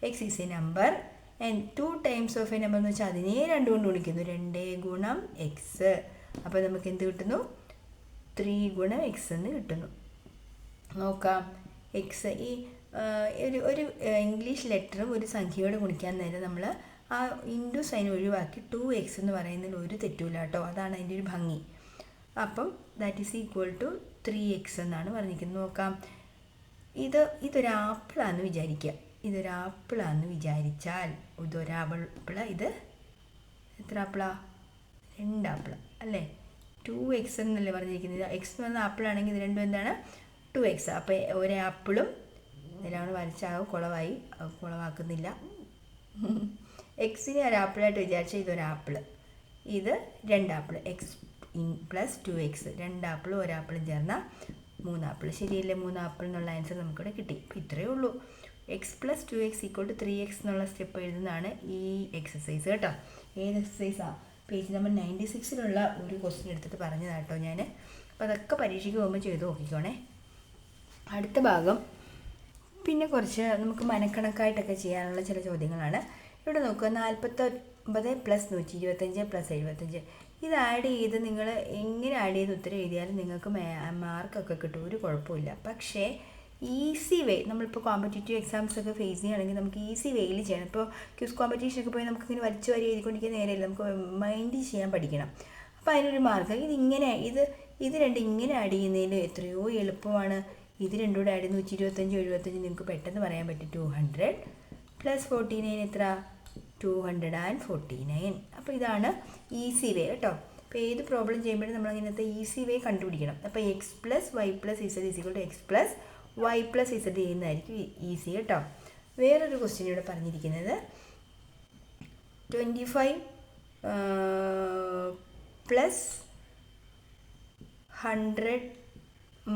X is A number and 2 times of a number എന്ന് വെച്ചാൽ അതിനെ 2 കൊണ്ട് ഗുണിക്കുന്നു, 2 × x. അപ്പോൾ നമുക്ക് എന്ത് കിട്ടുന്നു, 3 × x എന്ന് കിട്ടുന്നു. നോക്കാം, എക്സ് ഈ ഒരു ഇംഗ്ലീഷ് ലെറ്ററും ഒരു സംഖ്യയോട് ഗുണിക്കാൻ നേരം നമ്മൾ ആ ഇൻറ്റു സൈൻ ഒഴിവാക്കി 2x എന്ന് പറയുന്നതിൽ ഒരു തെറ്റില്ല കേട്ടോ, അതാണ് അതിൻ്റെ ഒരു ഭംഗി. അപ്പം that is equal to 3x എന്നാണ് പറഞ്ഞിരിക്കുന്നത്. നോക്കാം, ഇതൊരാപ്പിളാണെന്ന് വിചാരിക്കുക. ഇതൊരാപ്പിളാണെന്ന് വിചാരിച്ചാൽ ഇതൊരാപ്പിള, ഇത് എത്ര ആപ്പിളാ, 2 ആപ്പിള അല്ലേ. 2x എന്നല്ലേ പറഞ്ഞിരിക്കുന്നത്. എക്സ് എന്ന് പറഞ്ഞാൽ ആപ്പിളാണെങ്കിൽ ഇത് രണ്ടും എന്താണ്, 2x. അപ്പോൾ ഒരാപ്പിളും ഇതിലാണ് വരച്ചാകും, കുളവാക്കുന്നില്ല. എക്സിനെ ഒരാപ്പിളായിട്ട് വിചാരിച്ചാൽ ഇതൊരാപ്പിൾ, ഇത് 2 ആപ്പിൾ, എക്സ് പ്ലസ് 2x, 2 ആപ്പിളും ഒരാപ്പിളും ചേർന്നാൽ 3 ആപ്പിൾ, ശരിയല്ലേ? 3 ആപ്പിൾ എന്നുള്ള ആൻസർ നമുക്കിവിടെ കിട്ടി. അപ്പോൾ ഇത്രയേ ഉള്ളൂ. എക്സ് പ്ലസ് 2x = 3x എന്നുള്ള സ്റ്റെപ്പ് എഴുതുന്നതാണ് ഈ എക്സസൈസ് കേട്ടോ. ഏത് എക്സസൈസാണ്? പേജ് നമ്പർ 96 ഒരു ക്വസ്റ്റ്യൻ എടുത്തിട്ട് പറഞ്ഞതാട്ടോ ഞാൻ. അപ്പോൾ അതൊക്കെ പരീക്ഷയ്ക്ക് പോകുമ്പോൾ ചെയ്ത് നോക്കിക്കോണേ. അടുത്ത ഭാഗം പിന്നെ കുറച്ച് നമുക്ക് മനക്കണക്കായിട്ടൊക്കെ ചെയ്യാനുള്ള ചില ചോദ്യങ്ങളാണ്. ഇവിടെ നോക്കുക, 49 പ്ലസ് 125 പ്ലസ് 75. ഇത് ആഡ് ചെയ്ത് നിങ്ങൾ എങ്ങനെ ആഡ് ചെയ്ത് ഉത്തരം എഴുതിയാലും നിങ്ങൾക്ക് മാർക്കൊക്കെ കിട്ടും, ഒരു കുഴപ്പമില്ല. പക്ഷേ ഈസി വേ, നമ്മളിപ്പോൾ കോമ്പറ്റേറ്റീവ് എക്സാംസ് ഒക്കെ ഫേസ് ചെയ്യുകയാണെങ്കിൽ നമുക്ക് ഈസി വേയിൽ ചെയ്യണം. ഇപ്പോൾ ക്വിസ് കോമ്പറ്റീഷനൊക്കെ പോയി നമുക്കിങ്ങനെ വലിച്ചു വാരി എഴുതിക്കൊണ്ടിരിക്കുന്ന നേരെയല്ല, നമുക്ക് മൈൻഡ് ചെയ്യാൻ പഠിക്കണം. അപ്പോൾ അതിനൊരു മാർക്ക് ഇത് രണ്ടും ഇങ്ങനെ ആഡ് ചെയ്യുന്നതിൽ എത്രയോ എളുപ്പമാണ്. ഇത് രണ്ടും കൂടെ ആഡ് 125 75 നിങ്ങൾക്ക് പെട്ടെന്ന് പറയാൻ പറ്റും. 200 പ്ലസ് 49 എത്ര? 249. അപ്പോൾ ഇതാണ് ഈസി വേ കേട്ടോ. അപ്പോൾ ഏത് പ്രോബ്ലം ചെയ്യുമ്പോഴും നമ്മൾ അങ്ങനത്തെ ഈസി വേ കണ്ടുപിടിക്കണം. അപ്പോൾ X plus Y plus Z equal to X plus Y plus Z ചെയ്യുന്നതായിരിക്കും ഈസി കേട്ടോ. വേറൊരു ക്വസ്റ്റ്യൻ ഇവിടെ പറഞ്ഞിരിക്കുന്നത് 25 പ്ലസ് 100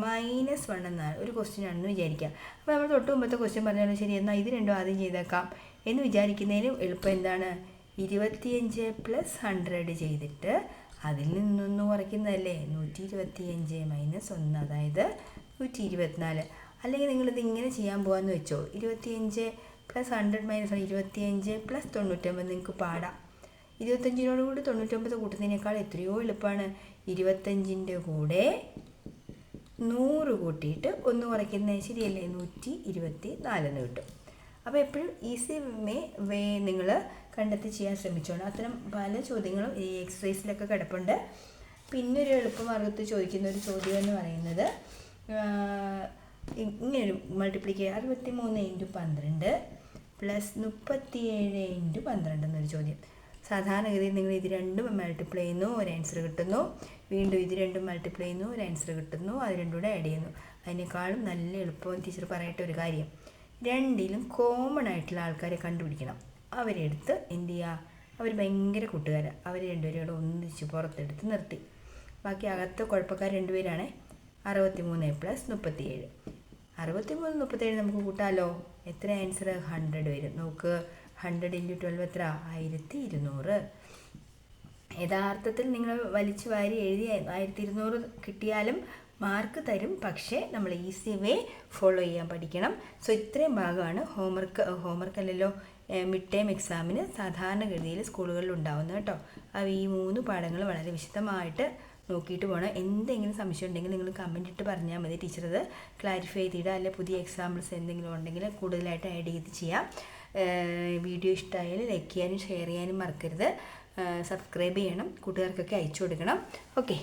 മൈനസ് 1 എന്നാണ് ഒരു ക്വസ്റ്റ്യൻ ആണെന്ന് വിചാരിക്കാം. അപ്പോൾ നമ്മൾ തൊട്ട് മുമ്പത്തെ ക്വസ്റ്റ്യൻ പറഞ്ഞാലും ശരി, എന്നാൽ ഇത് രണ്ടും ആദ്യം ചെയ്തേക്കാം എന്ന് വിചാരിക്കുന്നതിനും എളുപ്പം എന്താണ്? 25 പ്ലസ് 100 ചെയ്തിട്ട് അതിൽ നിന്നൊന്ന് കുറയ്ക്കുന്നതല്ലേ. 125 മൈനസ് 1, അതായത് 124. അല്ലെങ്കിൽ നിങ്ങളിത് ഇങ്ങനെ ചെയ്യാൻ പോകാമെന്ന് വെച്ചോ. 25 പ്ലസ് 100 മൈനസ് 25 പ്ലസ് 99. നിങ്ങൾക്ക് പാടാം. 25 കൂടി 99 കൂട്ടുന്നതിനേക്കാൾ എത്രയോ എളുപ്പമാണ്. 25 കൂടെ 100 കൂട്ടിയിട്ട് 1 കുറയ്ക്കുന്നത് ശരിയല്ലേ? 124 എന്ന് കിട്ടും. അപ്പോൾ എപ്പോഴും ഈസി വേ നിങ്ങൾ കണ്ടെത്തി ചെയ്യാൻ ശ്രമിച്ചോണം. അത്തരം പല ചോദ്യങ്ങളും ഈ എക്സസൈസിലൊക്കെ കിടപ്പുണ്ട്. പിന്നെ ഒരു എളുപ്പമാർഗത്ത് ചോദിക്കുന്ന ഒരു ചോദ്യം എന്ന് പറയുന്നത് ഇങ്ങനൊരു മൾട്ടിപ്ലിക്കേഷൻ 63 ഇൻറ്റു 12 പ്ലസ് 37 ഇൻറ്റു 12 എന്നൊരു ചോദ്യം. സാധാരണഗതിയിൽ നിങ്ങൾ ഇത് രണ്ടും മൾട്ടിപ്ലൈ ചെയ്യുന്നു, ഒരു ആൻസർ കിട്ടുന്നു. വീണ്ടും ഇത് രണ്ടും മൾട്ടിപ്ലൈ ചെയ്യുന്നു, ഒരു ആൻസർ കിട്ടുന്നു. അത് രണ്ടും കൂടെ ആഡ് ചെയ്യുന്നു. അതിനേക്കാളും നല്ല എളുപ്പം ടീച്ചർ പറയട്ടെ ഒരു കാര്യം. രണ്ടിലും കോമൺ ആയിട്ടുള്ള ആൾക്കാരെ കണ്ടുപിടിക്കണം. അവരെടുത്ത് എന്ത് ചെയ്യുക? അവർ ഭയങ്കര കൂട്ടുകാരാണ്. അവർ രണ്ടുപേരോട് ഒന്നിച്ച് പുറത്തെടുത്ത് നിർത്തി. ബാക്കി അകത്ത് കുഴപ്പക്കാർ രണ്ടുപേരാണ്. 63 പ്ലസ് 37. 63 37 നമുക്ക് കൂട്ടാമല്ലോ. എത്ര ആൻസർ? 100 വരും. നോക്ക്, 100 ഇൻറ്റു 12 എത്ര? 1200. യഥാർത്ഥത്തിൽ നിങ്ങൾ വലിച്ചു വാരി എഴുതി 1200 കിട്ടിയാലും മാർക്ക് തരും. പക്ഷേ നമ്മൾ ഈസി വേ ഫോളോ ചെയ്യാൻ പഠിക്കണം. സോ ഇത്രയും ഭാഗമാണ് ഹോംവർക്ക് അല്ലല്ലോ, മിഡ് ടേം എക്സാമിന് സാധാരണഗതിയിൽ സ്കൂളുകളിൽ ഉണ്ടാവുന്നത് കേട്ടോ. അപ്പോൾ ഈ 3 പാഠങ്ങൾ വളരെ വിശദമായിട്ട് നോക്കിയിട്ട് പോകണം. എന്തെങ്കിലും സംശയം ഉണ്ടെങ്കിൽ നിങ്ങൾ കമൻറ്റ് ഇട്ട് പറഞ്ഞാൽ മതി. ടീച്ചർ അത് ക്ലാരിഫൈ ചെയ്തിടുക. അല്ലെങ്കിൽ പുതിയ എക്സാമ്പിൾസ് എന്തെങ്കിലും ഉണ്ടെങ്കിൽ കൂടുതലായിട്ട് ആഡ് ചെയ്ത് ചെയ്യാം. വീഡിയോ ഇഷ്ടമായാൽ ലൈക്ക് ചെയ്യാനും ഷെയർ ചെയ്യാനും മറക്കരുത്. സബ്സ്ക്രൈബ് ചെയ്യണം. കൂട്ടുകാർക്കൊക്കെ അയച്ചു കൊടുക്കണം. ഓക്കെ.